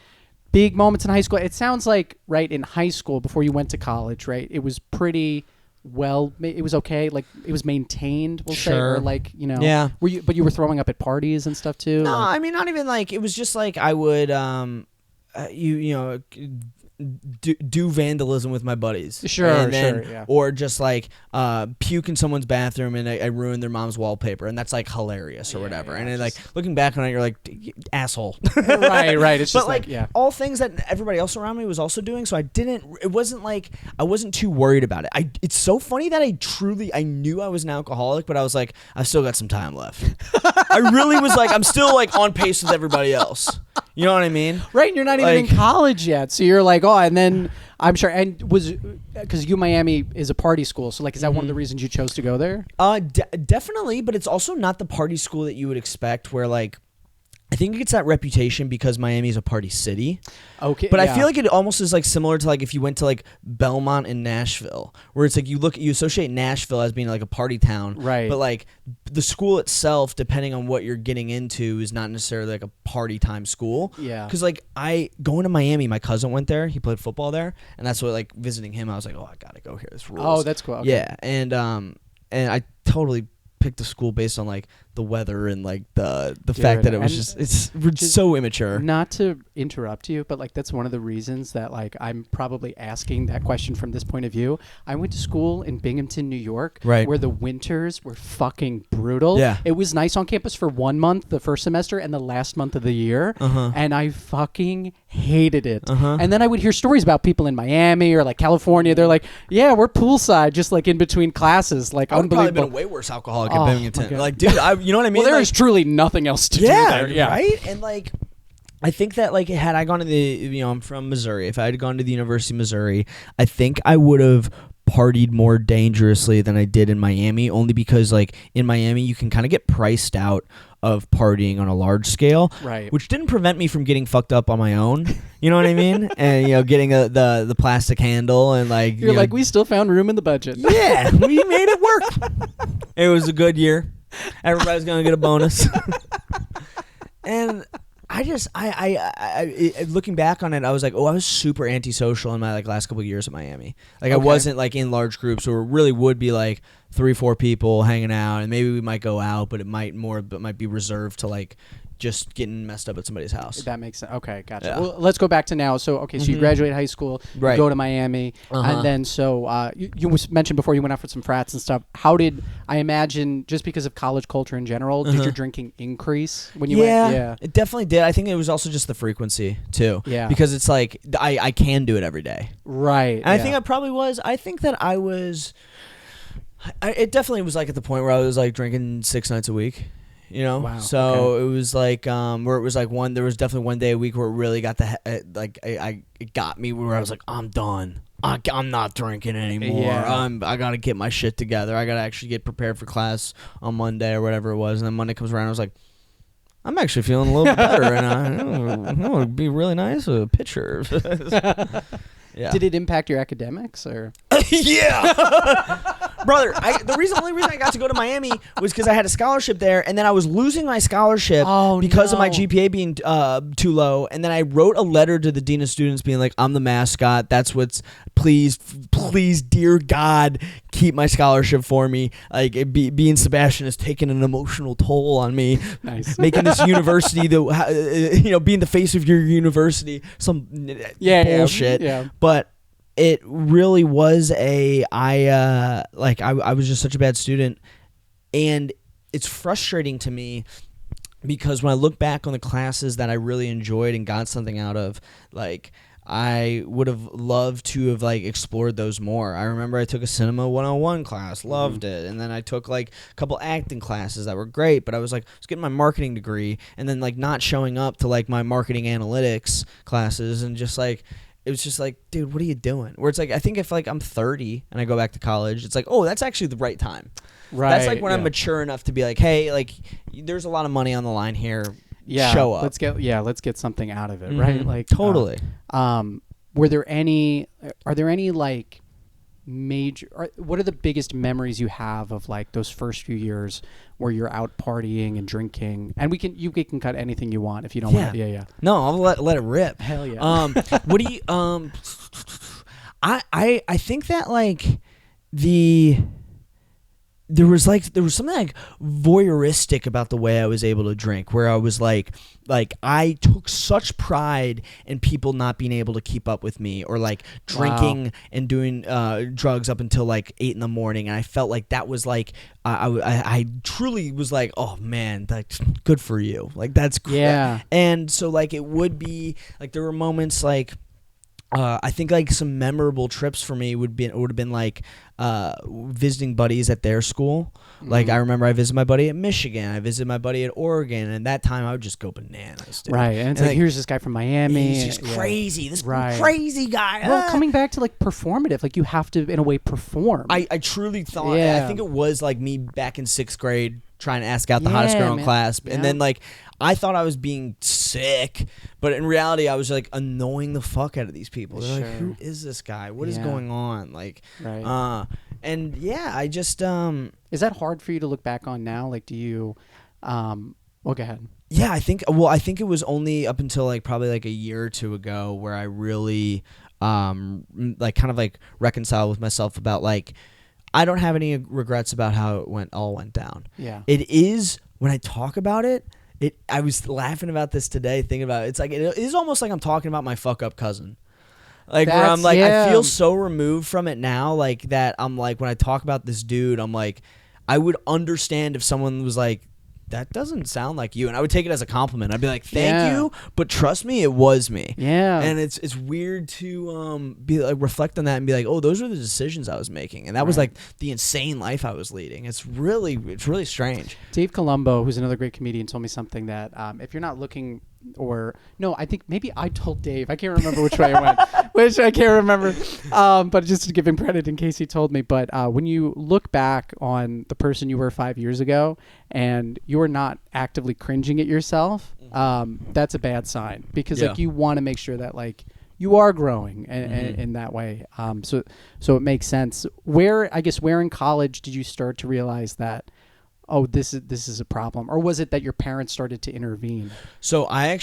big moments in high school? It sounds like, right, in high school before you went to college, right, it was pretty... Well, it was okay. Like it was maintained, we'll say, or like, you know. Yeah. But you were throwing up at parties and stuff too. No, like, I mean, not even like, it was just like I would, do vandalism with my buddies. Sure. Or just like puke in someone's bathroom and I ruined their mom's wallpaper, and that's like hilarious or whatever. And then, like looking back on it, you're like, asshole. right. It's just like all things that everybody else around me was also doing. So it wasn't like I wasn't too worried about it. It's so funny that I knew I was an alcoholic, but I was like, I've still got some time left. I really was like, I'm still like on pace with everybody else. You know what I mean? Right, and you're not even in college yet, so you're like, oh, and then I'm sure, and because Miami is a party school, so like, is that one of the reasons you chose to go there? Definitely, but it's also not the party school that you would expect, where like, I think it gets that reputation because Miami is a party city. Okay, but I feel like it almost is like similar to like if you went to like Belmont in Nashville, where it's like you associate Nashville as being like a party town, right? But like the school itself, depending on what you're getting into, is not necessarily like a party time school. Yeah. Because like going to Miami, my cousin went there. He played football there, and that's what like visiting him. I was like, oh, I gotta go here. This rules. Oh, that's cool. Okay. Yeah, and I totally picked a school based on like the weather and like the fact that it was just so immature. Not to interrupt you, but like that's one of the reasons that like I'm probably asking that question from this point of view. I went to school in Binghamton, New York, where the winters were fucking brutal. Yeah. It was nice on campus for 1 month, the first semester, and the last month of the year, and I fucking hated it. And then I would hear stories about people in Miami or like California. They're like, yeah, we're poolside, just like in between classes. Like, I would probably unbelievable. been a way worse alcoholic at Binghamton. Like, dude, you know what I mean? Well, there like, is truly nothing else to do there. Yeah, right? And like, I think that like had I gone to I'm from Missouri. If I had gone to the University of Missouri, I think I would have partied more dangerously than I did in Miami, only because like in Miami you can kind of get priced out of partying on a large scale, right? Which didn't prevent me from getting fucked up on my own. You know what I mean? And getting the plastic handle and like you're like, we still found room in the budget. Yeah, we made it work. It was a good year. Everybody's gonna get a bonus. And I looking back on it, I was like, I was super antisocial in my like last couple of years at Miami. Like I wasn't like in large groups, or it really would be like 3-4 people hanging out, and maybe we might go out, but it might be reserved to like just getting messed up at somebody's house. That makes sense. Okay, gotcha. Yeah. Well, let's go back to now. So, so you graduate high school, right? You go to Miami, and then you mentioned before you went out for some frats and stuff. How did I imagine, just because of college culture in general, did your drinking increase when you went? Yeah, it definitely did. I think it was also just the frequency too. Yeah, because it's like I can do it every day. Right. And I think I probably was. I think that I was. It definitely was like at the point where I was like drinking 6 nights a week. Wow, so it was like where it was like there was definitely one day a week where it really got it got me where I was like, I'm done. I'm not drinking anymore. Yeah. I gotta get my shit together. I gotta actually get prepared for class on Monday or whatever it was. And then Monday comes around, I was like, I'm actually feeling a little bit better, and it would be really nice with a picture. Yeah. Did it impact your academics or? Yeah. Brother, the only reason I got to go to Miami was because I had a scholarship there, and then I was losing my scholarship because of my GPA being too low. And then I wrote a letter to the dean of students being like, I'm the mascot. That's what's, please, dear God, keep my scholarship for me. Like, being Sebastian has taken an emotional toll on me. Nice. Making this university, being the face of your university, some bullshit. Yeah. But it really was I was just such a bad student, and it's frustrating to me because when I look back on the classes that I really enjoyed and got something out of, like, I would have loved to have like explored those more. I remember I took a cinema 101 class, loved it, and then I took like a couple acting classes that were great, but I was getting my marketing degree and then like not showing up to like my marketing analytics classes, and just like it was just like, dude, what are you doing? Where it's like, I think if like I'm 30 and I go back to college, it's like, oh, that's actually the right time. Right. That's like when I'm mature enough to be like, hey, like there's a lot of money on the line here. Yeah. Show up. Let's get something out of it, right? Like totally. Are there any like major, what are the biggest memories you have of like those first few years where you're out partying and drinking? And you can cut anything you want if you don't want. Yeah. No, I'll let it rip. Hell yeah. What do you I think that like there was something like voyeuristic about the way I was able to drink, where I was like I took such pride in people not being able to keep up with me, or like drinking and doing drugs up until like 8 a.m, and I felt like that was like I truly was like, oh man, that's good for you, like that's great. Yeah. And so like it would be like there were moments like I think like some memorable trips for me would have been like visiting buddies at their school. Like I remember I visited my buddy at Michigan, I visited my buddy at Oregon, and that time I would just go bananas, dude. Right. And it's like here's this guy from Miami. He's just crazy. This crazy guy. Well, coming back to like performative, like you have to in a way perform. I truly thought, I think it was like me back in 6th grade trying to ask out the hottest girl in class, and then like I thought I was being sick, but in reality I was like annoying the fuck out of these people. They're like, who is this guy? What is going on? Like, and I just is that hard for you to look back on now? Like, do you well, go ahead. Yeah, I think it was only up until like probably like a year or two ago where I really like kind of like reconciled with myself about like I don't have any regrets about how it all went down. Yeah. It is, when I talk about it, I was laughing about this today, thinking about it. It's like, it is almost like I'm talking about my fuck up cousin. Like, where I'm like, I feel so removed from it now, like that I'm like, when I talk about this dude, I'm like, I would understand if someone was like, that doesn't sound like you. And I would take it as a compliment. I'd be like, thank you, but trust me, it was me. Yeah. And it's weird to be like, reflect on that and be like, oh, those are the decisions I was making. And that was like the insane life I was leading. It's really strange. Dave Colombo, who's another great comedian, told me something that if you're not looking, or no, I think maybe I told Dave. I can't remember which way I went. Which I can't remember. But just to give him credit in case he told me. But when you look back on the person you were 5 years ago and you're not actively cringing at yourself, that's a bad sign. Because like you want to make sure that like you are growing in that way. So it makes sense. Where in college did you start to realize that, oh, this is a problem? Or was it that your parents started to intervene? So I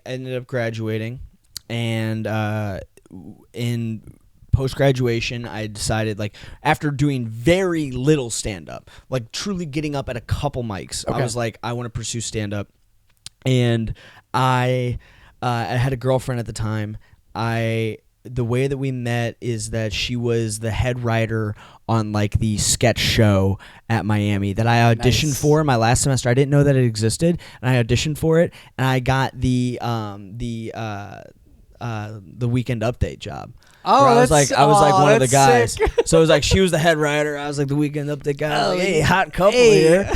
ended up graduating, and in post-graduation, I decided, like, after doing very little stand-up, like truly getting up at a couple mics, I was like, I want to pursue stand-up. And I had a girlfriend at the time. The way that we met is that she was the head writer on like the sketch show at Miami that I auditioned for my last semester. I didn't know that it existed, and I auditioned for it, and I got the Weekend Update job. Oh, I was like one of the guys. Sick. So it was like she was the head writer. I was like the Weekend Update guy. I was like, hey, hot couple here.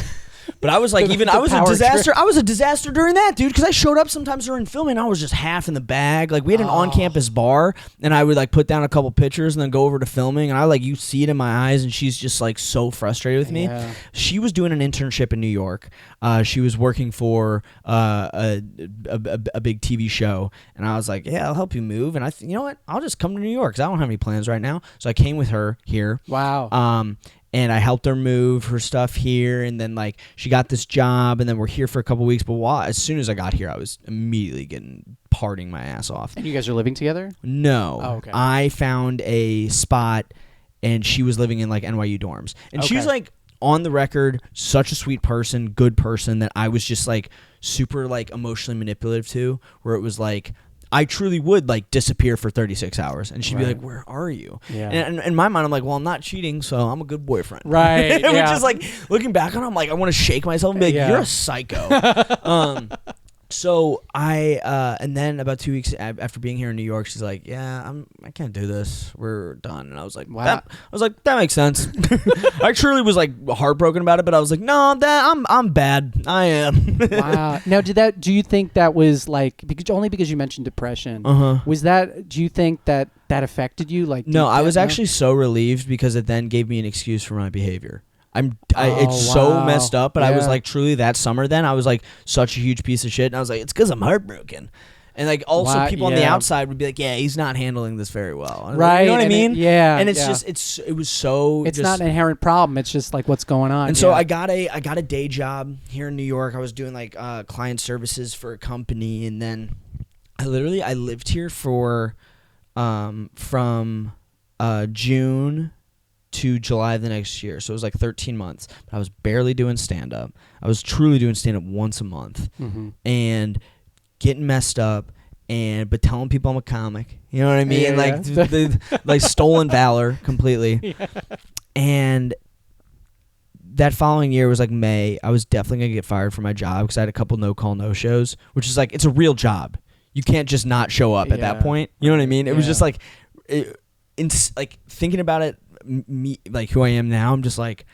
But I was like, I was a disaster. I was a disaster during that, dude, because I showed up sometimes during filming. I was just half in the bag. Like, we had an on-campus bar, and I would like put down a couple pictures and then go over to filming. And I like, you see it in my eyes, and she's just like so frustrated with me. Yeah. She was doing an internship in New York. She was working for a big TV show, and I was like, yeah, I'll help you move. And you know what? I'll just come to New York because I don't have any plans right now. So I came with her here. Wow. And I helped her move her stuff here, and then like she got this job, and then we're here for a couple weeks. But as soon as I got here, I was immediately partying my ass off. And you guys are living together? No. Oh, okay. I found a spot, and she was living in like NYU dorms, and she's like on the record, such a sweet person, good person that I was just like super like emotionally manipulative to, where it was like, I truly would like disappear for 36 hours, and she'd be like, "Where are you?" Yeah. And in my mind, I'm like, "Well, I'm not cheating, so I'm a good boyfriend." Right. Which is like, looking back on it, I'm like, I want to shake myself and be like, "You're a psycho." So and then about 2 weeks after being here in New York, she's like, "Yeah, I can't do this. We're done." And I was like, "Wow." That makes sense. I truly was like heartbroken about it, but I was like, "No, I'm bad. I am." Wow. Now, do you think that was like because you mentioned depression? Was that? Do you think that affected you? Like, no, I was actually so relieved because it then gave me an excuse for my behavior. It's so messed up, but I was like, truly that summer then, I was like such a huge piece of shit, and I was like, it's because I'm heartbroken. And like also people on the outside would be like, yeah, he's not handling this very well. Right. You know what I mean? And it's just, it was so. It's not an inherent problem. It's just like what's going on. And so I got a day job here in New York. I was doing like client services for a company, and then I lived here for from June to July of the next year. So it was like 13 months. But I was barely doing stand-up. I was truly doing stand-up once a month. And getting messed up, but telling people I'm a comic. You know what I mean? Like stolen valor completely. And that following year was like May. I was definitely going to get fired from my job because I had a couple no-call, no-shows, which is like, it's a real job. You can't just not show up at that point. You know what I mean? It was just like, like thinking about it, me, like who I am now, I'm just like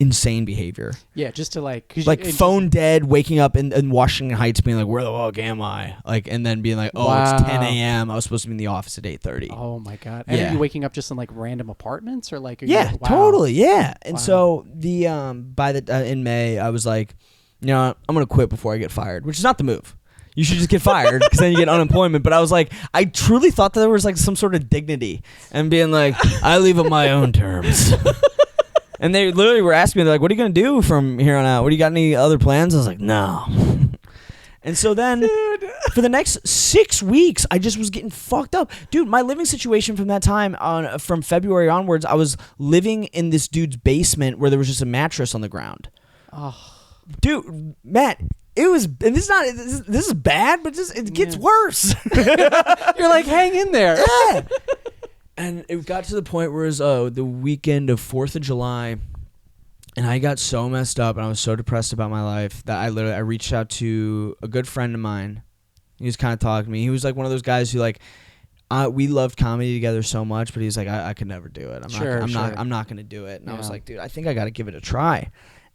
insane behavior. Yeah, just to like phone dead, waking up in Washington Heights, being like, where the fuck am I? Like, and then being like, it's 10 a.m. I was supposed to be in the office at 8:30. Oh my god! And are you waking up just in like random apartments or like? Totally, yeah. And so the in May, I was like, you know, I'm gonna quit before I get fired, which is not the move. You should just get fired because then you get unemployment. But I was like, I truly thought that there was like some sort of dignity and being like, I leave on my own terms. And they literally were asking me, they're like, what are you going to do from here on out? What do you got, any other plans? I was like, no. And so then for the next 6 weeks, I just was getting fucked up. Dude, my living situation from that time from February onwards, I was living in this dude's basement where there was just a mattress on the ground. Oh. Dude, Matt, it was, and this is bad, but it gets worse. You're like, hang in there. Yeah. And it got to the point where it was the weekend of 4th of July, And I got so messed up and I was so depressed about my life that I reached out to a good friend of mine. He was kind of talking to me. He was like one of those guys who like, we loved comedy together so much, but he's like, I could never do it. I'm not going to do it. And I was like, dude, I think I got to give it a try.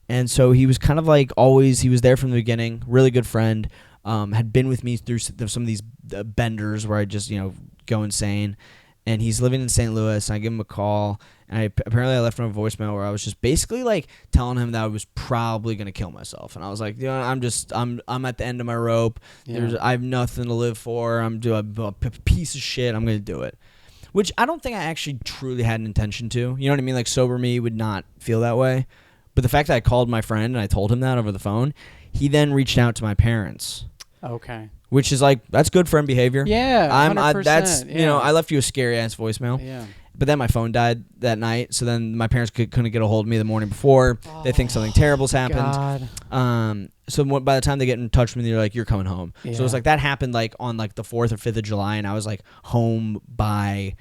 And so he was kind of like always, he was there from the beginning, really good friend, had been with me through some of these benders where I just, go insane. And he's living in St. Louis, and I give him a call, and apparently I left him a voicemail where I was just basically like telling him that I was probably gonna kill myself, and I was like, I'm at the end of my rope. Yeah. I have nothing to live for. I'm a piece of shit. I'm gonna do it, which I don't think I actually truly had an intention to. You know what I mean? Like sober me would not feel that way, but the fact that I called my friend and I told him that over the phone, he then reached out to my parents. Okay. Which is like, that's good friend behavior. Yeah, 100%. I left you a scary ass voicemail. Yeah. But then my phone died that night, so then my parents couldn't get a hold of me the morning before. They think something terrible's happened. God. So by the time they get in touch with me, they're like, "You're coming home." Yeah. So it was like that happened like on like the 4th or 5th of July, and I was like home by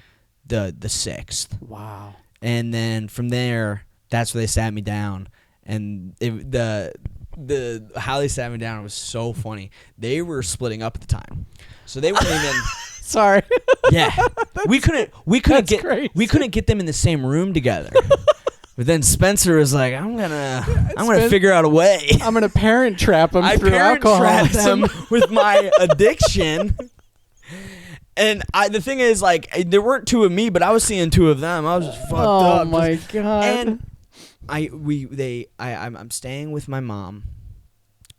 the 6th. Wow. And then from there, that's where they sat me down, and how they sat me down was so funny. They were splitting up at the time, so they weren't even. Sorry. Yeah, we couldn't get them in the same room together. But then Spencer was like, I'm gonna figure out a way. I'm gonna parent trap them through alcohol. I parent trapped them with my addiction. And the thing is, like, there weren't 2 of me, but I was seeing 2 of them. I was just fucked up. Oh my god. And I'm staying with my mom.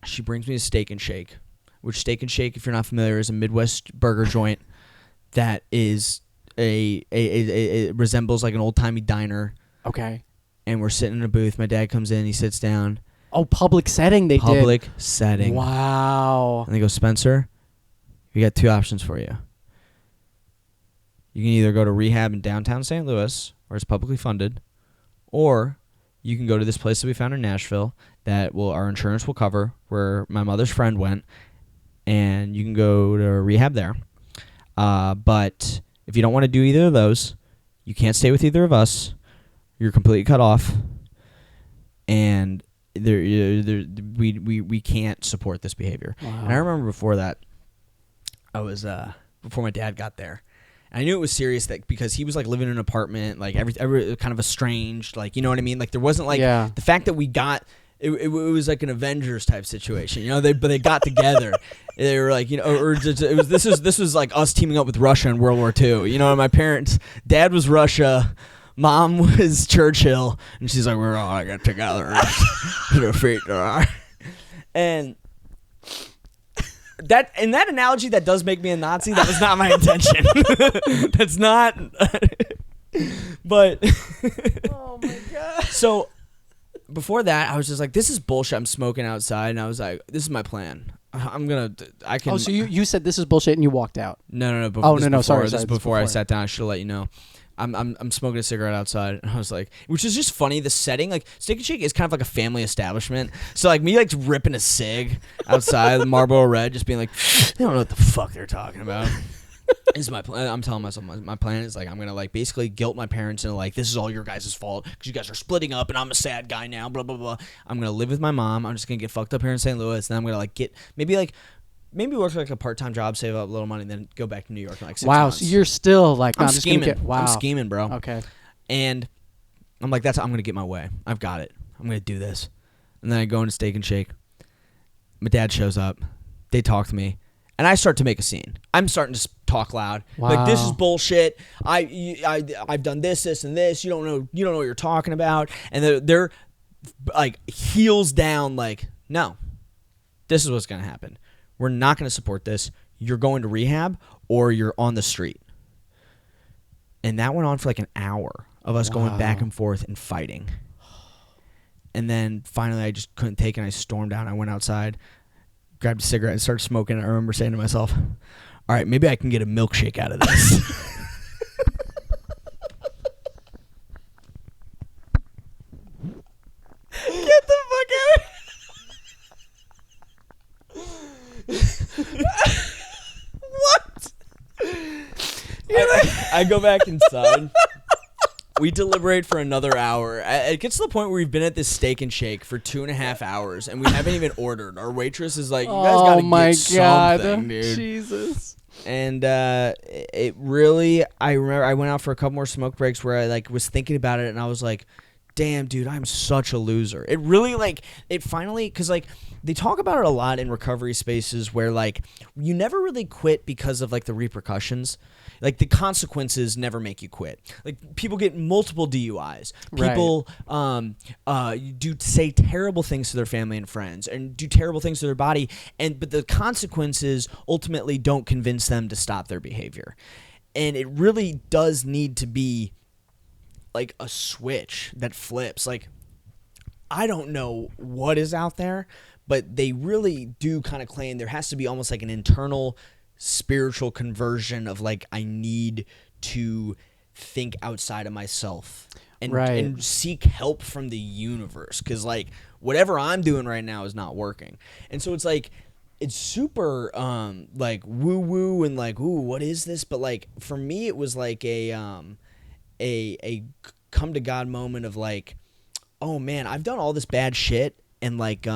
She brings me a Steak and Shake, which Steak and Shake, if you're not familiar, is a Midwest burger joint that is it resembles like an old timey diner. Okay. And we're sitting in a booth. My dad comes in. He sits down. Oh, public setting. Public setting. Wow. And they go, Spencer, we got 2 options for you. You can either go to Rehab in downtown St. Louis, where it's publicly funded, or you can go to this place that we found in Nashville that our insurance will cover, where my mother's friend went, and you can go to Rehab there. But if you don't want to do either of those, you can't stay with either of us. You're completely cut off, and we can't support this behavior. Wow. And I remember before that, I was before my dad got there. I knew it was serious because he was like living in an apartment, like every kind of estranged, like, you know what I mean? Like there wasn't like the fact that we got it was like an Avengers type situation, but they got together. They were like, this was like us teaming up with Russia in World War II. My parents, dad was Russia, mom was Churchill, and she's like, we're all gonna get together. And that analogy, that does make me a Nazi. That was not my intention. That's not. But oh my god. So before that, I was just like, this is bullshit. I'm smoking outside, and I was like, this is my plan. I can. Oh, so you said this is bullshit and you walked out? No. Sorry. This is before I sat down. I should have let you know. I'm smoking a cigarette outside, and I was like, which is just funny. The setting, like Steak and Shake, is kind of like a family establishment. So like me, like ripping a cig outside, the Marlboro Red, just being like, they don't know what the fuck they're talking about. This is my plan. I'm telling myself my plan is like I'm gonna like basically guilt my parents into like, this is all your guys' fault because you guys are splitting up and I'm a sad guy now. Blah blah blah. I'm gonna live with my mom. I'm just gonna get fucked up here in St. Louis, and then I'm gonna like get maybe work like a part-time job, save up a little money, and then go back to New York in like 6 months. So you're still like, I'm scheming. Wow. I'm scheming, bro. Okay. And I'm like, I'm going to get my way. I've got it. I'm going to do this. And then I go into Steak and Shake. My dad shows up. They talk to me. And I start to make a scene. I'm starting to talk loud. Wow. Like, this is bullshit. I've done this, and this. You don't know what you're talking about. And they're like heels down like, no, this is what's going to happen. We're not going to support this. You're going to rehab or you're on the street. And that went on for like an hour of us going back and forth and fighting. And then finally I just couldn't take it. I stormed out. I went outside, grabbed a cigarette, and started smoking. I remember saying to myself, all right, maybe I can get a milkshake out of this. Get the fuck out of here. What? I go back inside. We deliberate for another hour. It gets to the point where we've been at this Steak and Shake for 2.5 hours, and we haven't even ordered. Our waitress is like, "You guys gotta get something, dude." Jesus. And it really, I remember I went out for a couple more smoke breaks where I like was thinking about it, and I was like, damn, dude, I'm such a loser. It really it finally, because like they talk about it a lot in recovery spaces where like you never really quit because of like the repercussions. Like the consequences never make you quit. Like people get multiple DUIs. People say terrible things to their family and friends and do terrible things to their body, but the consequences ultimately don't convince them to stop their behavior. And it really does need to be like a switch that flips. Like I don't know what is out there, but they really do kind of claim there has to be almost like an internal spiritual conversion of like I need to think outside of myself and seek help from the universe, because like whatever I'm doing right now is not working. And so it's like it's super like woo woo and like, ooh, what is this? But like for me it was like a come to God moment of like, oh man, I've done all this bad shit, and like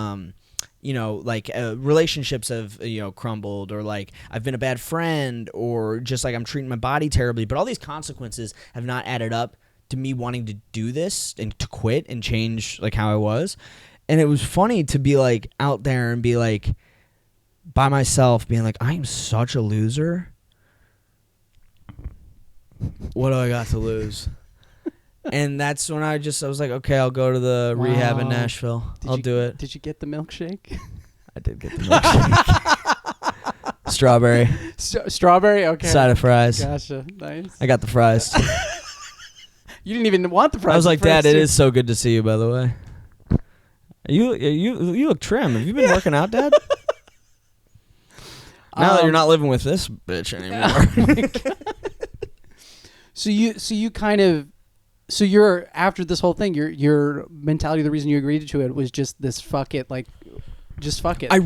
relationships have crumbled, or like I've been a bad friend, or just like I'm treating my body terribly, but all these consequences have not added up to me wanting to do this and to quit and change like how I was. And it was funny to be like out there and be like by myself being like, I am such a loser. What do I got to lose? And that's when I was like, okay, I'll go to the rehab in Nashville. I'll do it. Did you get the milkshake? I did get the milkshake. Strawberry. Strawberry? Okay. Side of fries. Gotcha. Nice. I got the fries. You didn't even want the fries. I was like, Dad, it is so good to see you, by the way. You look trim. Have you been working out, Dad? Now that you're not living with this bitch anymore. So you're after this whole thing, your mentality, the reason you agreed to it was just this fuck it, like just fuck it. I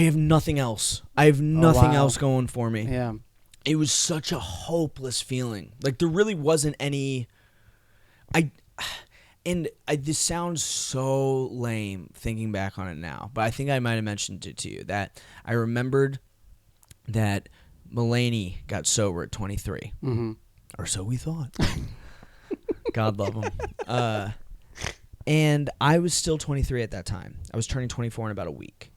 have nothing else. I have nothing else going for me. Yeah. It was such a hopeless feeling. Like there really wasn't any this sounds so lame thinking back on it now, but I think I might have mentioned it to you that I remembered that Mulaney got sober at 23. Mm-hmm. Or so we thought. God love him. And I was still 23 at that time. I was turning 24 in about a week.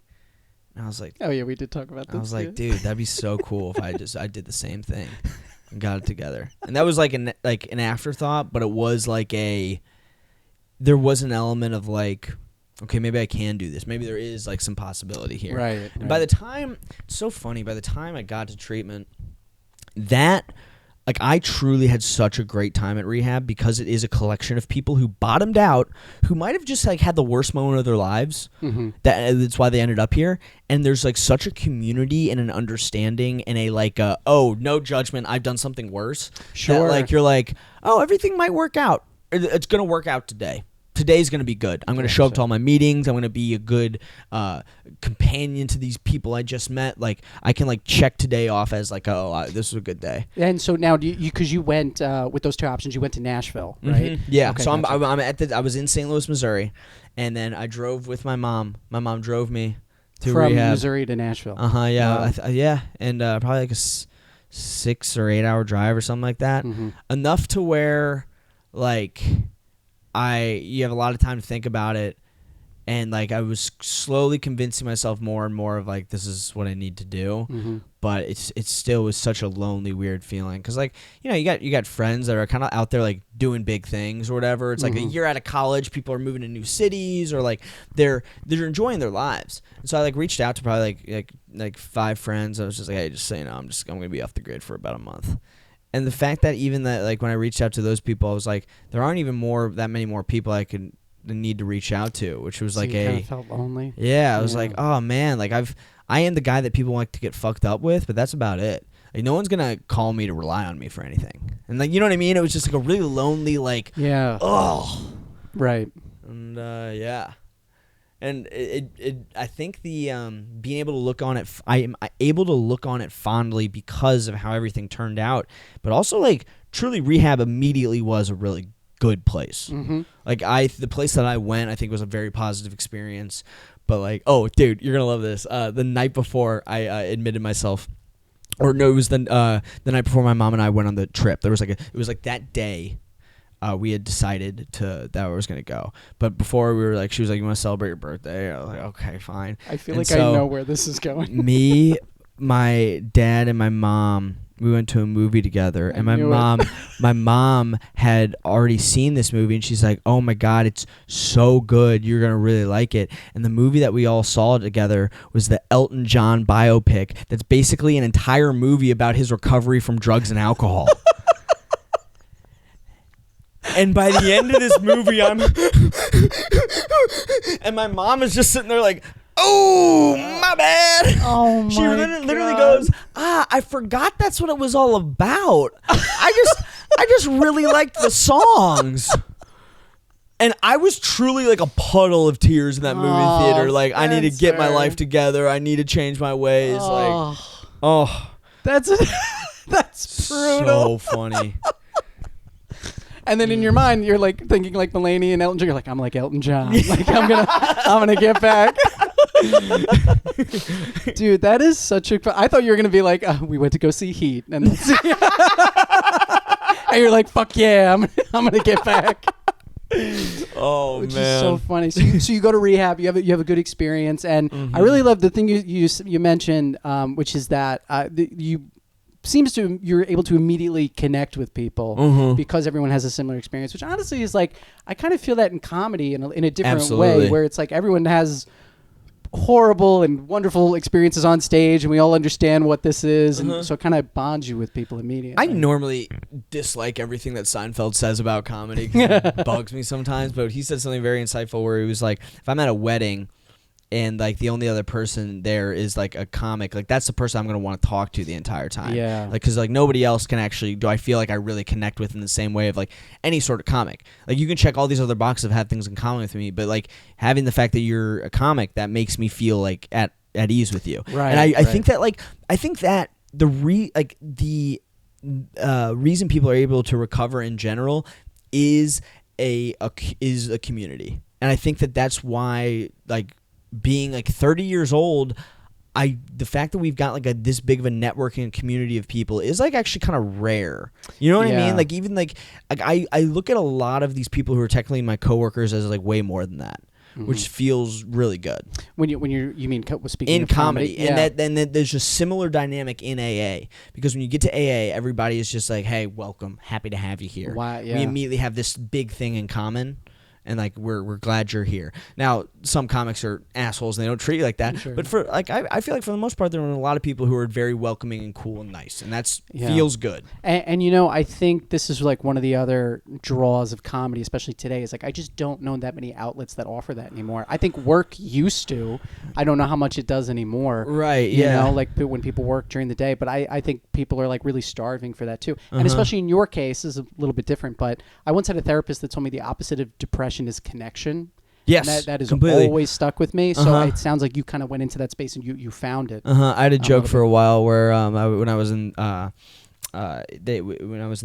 And I was like, oh yeah, we did talk about this. I was like, dude, that'd be so cool if I did the same thing and got it together. And that was like an afterthought, but it was like there was an element of like, okay, maybe I can do this. Maybe there is like some possibility here. Right. And by the time, it's so funny, by the time I got to treatment, like I truly had such a great time at rehab, because it is a collection of people who bottomed out, who might have just like had the worst moment of their lives. Mm-hmm. That's why they ended up here. And there's like such a community and an understanding and a like, no judgment. I've done something worse. Sure. That, like you're like, oh, everything might work out. It's gonna work out today. Today's going to be good. I'm going to show up to all my meetings. I'm going to be a good companion to these people I just met. Like I can like check today off as like, this was a good day. And so now because you went with those two options, you went to Nashville, right? Mm-hmm. Yeah. Okay, so gotcha. I was in St. Louis, Missouri, and then I drove with my mom. My mom drove me to rehab. From Missouri to Nashville. Yeah. Wow. And probably like a 6 or 8 hour drive or something like that. Mm-hmm. Enough to where like you have a lot of time to think about it, and like I was slowly convincing myself more and more of like this is what I need to do. Mm-hmm. But it still was such a lonely, weird feeling, because like you got friends that are kind of out there like doing big things or whatever. It's like a year out of college, people are moving to new cities, or like they're enjoying their lives. And so I like reached out to probably like 5 friends. I was just like, hey, just so you know, I'm gonna be off the grid for about a month. And the fact that even that, like, when I reached out to those people, I was like, there aren't even that many more people I could need to reach out to, which was so like you kind of felt lonely. Yeah, I was like, oh man, like I am the guy that people like to get fucked up with, but that's about it. Like no one's gonna call me to rely on me for anything, and like you know what I mean. It was just like a really lonely, like right, and yeah. And I think the being able to look on it, I am able to look on it fondly because of how everything turned out. But also, like, truly, rehab immediately was a really good place. Mm-hmm. Like the place that I went, I think was a very positive experience. But like, oh, dude, you're gonna love this. The night before, I admitted myself, or no, it was the night before my mom and I went on the trip. There was it was like that day. We had decided that I was gonna go, but before we were like, she was like, "You want to celebrate your birthday?" I was like, "Okay, fine." I feel like I know where this is going. Me, my dad, and my mom, we went to a movie together, and my mom had already seen this movie, and she's like, "Oh my God, it's so good! You're gonna really like it." And the movie that we all saw together was the Elton John biopic. That's basically an entire movie about his recovery from drugs and alcohol. And by the end of this movie, and my mom is just sitting there like, "Oh, my bad." Oh my She literally goes, "I forgot that's what it was all about. I just really liked the songs." And I was truly like a puddle of tears in that movie theater. Like, I need to get my life together. I need to change my ways. That's brutal. So funny. And then in your mind, you're like thinking like Mulaney and Elton John. You're like, I'm like Elton John. Like I'm gonna get back. Dude, that is such a. I thought you were gonna be like, we went to go see Heat, and and you're like, fuck yeah, I'm gonna get back. Oh, which man, is so funny. So you go to rehab. You have a good experience, and I really love the thing you mentioned, which is that you're able to immediately connect with people because everyone has a similar experience, which honestly is like, I kind of feel that in comedy in a different way, where it's like everyone has horrible and wonderful experiences on stage, and we all understand what this is, and so it kind of bonds you with people immediately. I normally dislike everything that Seinfeld says about comedy because it bugs me sometimes, but he said something very insightful where he was like, if I'm at a wedding and like the only other person there is like a comic, like that's the person I'm going to want to talk to the entire time. Yeah. Like, cause like nobody else can actually, I feel like I really connect with in the same way of like any sort of comic. Like you can check all these other boxes of have things in common with me, but like having the fact that you're a comic, that makes me feel like at ease with you. Right. And I think that the reason people are able to recover in general is a community. And I think that that's why, like, being like 30 years old, the fact that we've got like this big of a networking community of people is like actually kind of rare. You know what I mean? Like even like I look at a lot of these people who are technically my coworkers as like way more than that, which feels really good. When you mean speaking in comedy, and then there's a similar dynamic in AA, because when you get to AA, everybody is just like, hey, welcome, happy to have you here. Wow, yeah. We immediately have this big thing in common. And like we're glad you're here. Now some comics are assholes and they don't treat you like that. Sure. But for like I feel like for the most part there are a lot of people who are very welcoming and cool and nice, and that's feels good. And you know, I think this is like one of the other draws of comedy, especially today, is like I just don't know that many outlets that offer that anymore. I think work used to. I don't know how much it does anymore. Right. You know, like when people work during the day. But I think people are like really starving for that too. And especially in your case, this is a little bit different. But I once had a therapist that told me the opposite of depression is connection. Yes, and that has always stuck with me. So it sounds like you kind of went into that space and you found it. I had a joke for a while where when I was in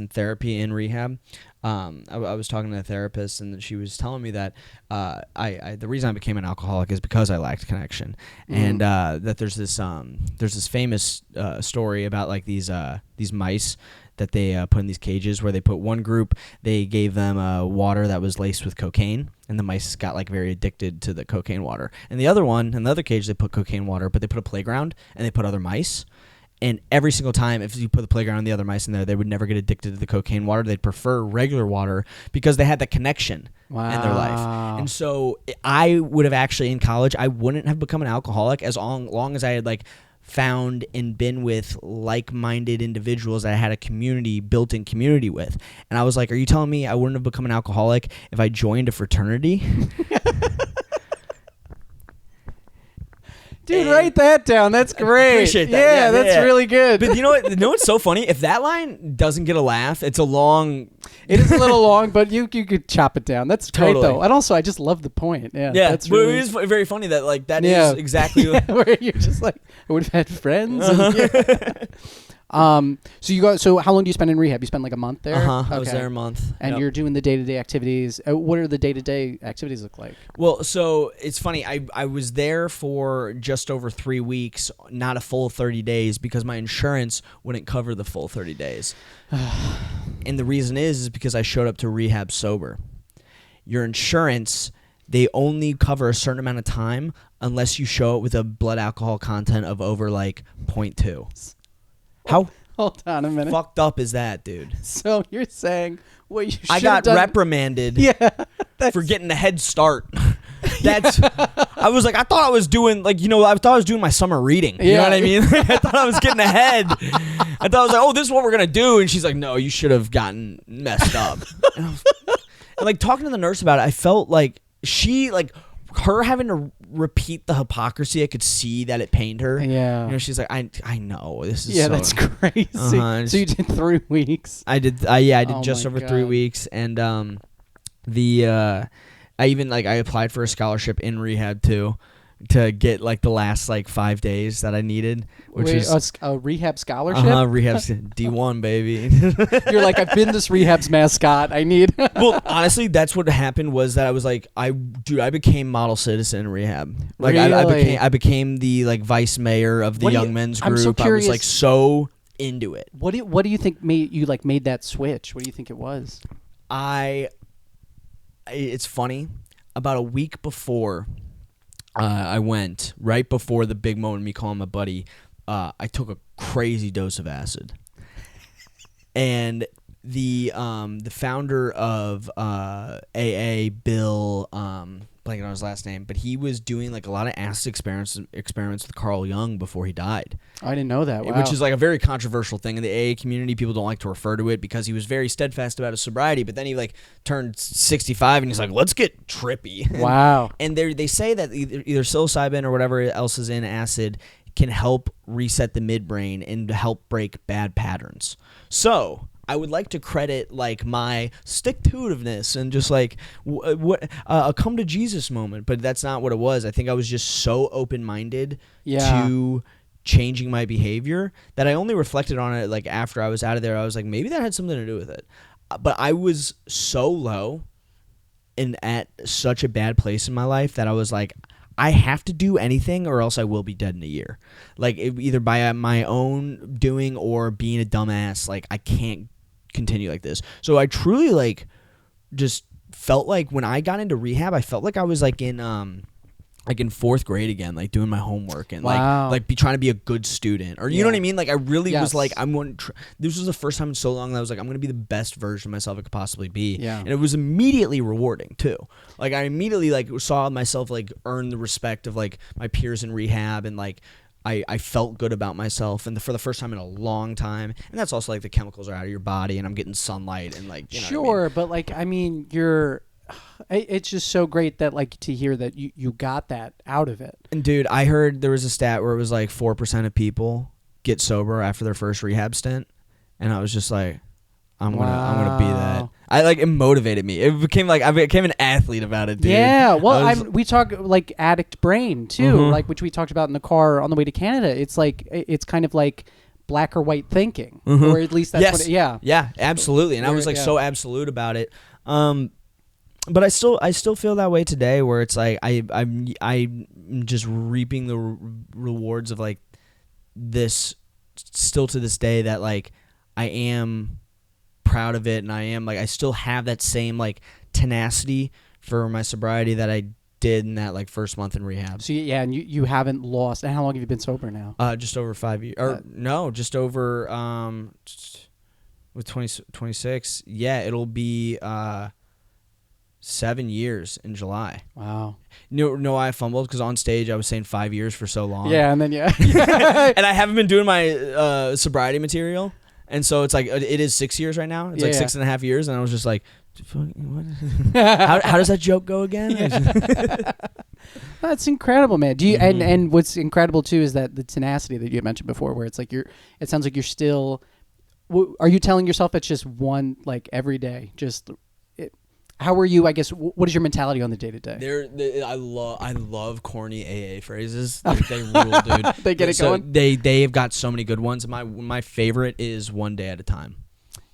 therapy in rehab, I was talking to a therapist, and she was telling me that the reason I became an alcoholic is because I lacked connection, and that there's this famous story about like these mice that they put in these cages, where they put one group, they gave them water that was laced with cocaine, and the mice got like very addicted to the cocaine water. And the other cage, they put cocaine water, but they put a playground and they put other mice. And every single time, if you put the playground and the other mice in there, they would never get addicted to the cocaine water. They'd prefer regular water because they had that connection in their life. And so I would have actually, in college, I wouldn't have become an alcoholic as long as I had like found and been with like-minded individuals that I had a built-in community with. And I was like, are you telling me I wouldn't have become an alcoholic if I joined a fraternity? Dude, write that down. That's great. Appreciate that. Yeah, that's really good. But you know what? What's so funny? If that line doesn't get a laugh, it's a long. It is a little long, but you could chop it down. That's great though. And also, I just love the point. Yeah. That's really, it is very funny that like that is exactly where you're just like, I would have had friends. So you go. So how long do you spend in rehab? You spend like a month there. I was there a month, and you're doing the day-to-day activities. What are the day-to-day activities look like? Well, so it's funny. I was there for just over 3 weeks, not a full 30 days, because my insurance wouldn't cover the full 30 days. And the reason is because I showed up to rehab sober. Your insurance, they only cover a certain amount of time unless you show it with a blood alcohol content of over like 0.2. How Hold on a minute. fucked up is that, dude? So you're saying what you should I got done. reprimanded for getting a head start. I was like, I thought I was doing I thought I was doing my summer reading. You know what I mean? I thought I was getting ahead. I thought I was like, oh, this is what we're gonna do. And she's like, no, you should have gotten messed up. And like talking to the nurse about it, I felt like her having to repeat the hypocrisy. I could see that it pained her. Yeah. She's like, I know this is. Yeah, that's crazy. So you did 3 weeks. I did. I did just over 3 weeks, and I even I applied for a scholarship in rehab too, to get like the last 5 days that I needed, which is a rehab scholarship. Rehab's D1, baby. You're like, I've been this rehab's mascot. I need. Well, honestly, that's what happened. Was that I was like, I became model citizen in rehab. Like really? I became the vice mayor of the young men's group. I'm so curious. I was so into it. What do you think made that switch? What do you think it was? It's funny. About a week before I went, right before the big moment, me calling my buddy, I took a crazy dose of acid. And the founder of AA, Bill, blanking on his last name, but he was doing a lot of acid experiments with Carl Jung before he died. I didn't know that. Wow. Which is a very controversial thing in the AA community. People don't like to refer to it because he was very steadfast about his sobriety, but then he turned 65 and he's like, let's get trippy. Wow. And they say that either psilocybin or whatever else is in acid can help reset the midbrain and help break bad patterns. So I would like to credit my stick-to-itiveness and just a come to Jesus moment, but that's not what it was. I think I was just so open-minded to changing my behavior that I only reflected on it after I was out of there. I was like, maybe that had something to do with it. But I was so low and at such a bad place in my life that I was like, I have to do anything or else I will be dead in a year. Either by my own doing or being a dumbass, I can't continue like this. So I truly just felt when I got into rehab, I felt like I was in fourth grade again, doing my homework and be trying to be a good student, or you know what I mean. I really was I'm going. This was the first time in so long that I was I'm going to be the best version of myself I could possibly be. Yeah. And it was immediately rewarding too. I immediately saw myself earn the respect of my peers in rehab, and I felt good about myself, and for the first time in a long time. And that's also the chemicals are out of your body, and I'm getting sunlight, and sure, what I mean? But you're. It's just so great that to hear that you got that out of it. And dude, I heard there was a stat where it was 4% of people get sober after their first rehab stint, and I was just I'm gonna be that. It motivated me. It became I became an athlete about it, dude. Yeah, well, we talk addict brain too, which we talked about in the car on the way to Canada. It's it's kind of black or white thinking, or at least that's what. Yeah, absolutely. And I was so absolute about it. But I still feel that way today, where it's I'm just reaping the rewards of this still to this day, that I am proud of it, and I am I still have that same tenacity for my sobriety that I did in that first month in rehab. So yeah, and you haven't lost. And how long have you been sober now? Just over 5 years. Or no, just over with 26. Yeah, it'll be 7 years in July. Wow. No, I fumbled because on stage I was saying 5 years for so long. Yeah, and then and I haven't been doing my sobriety material, and so it's it is 6 years right now. It's 6.5 years, and I was just what? how does that joke go again? That's incredible, man. Do you and what's incredible too is that the tenacity that you had mentioned before, where it's it sounds like you're still. Are you telling yourself it's just one every day, just how are you? I guess what is your mentality on the day to day? I love corny AA phrases. They rule, dude. They get it going. They have got so many good ones. My favorite is one day at a time.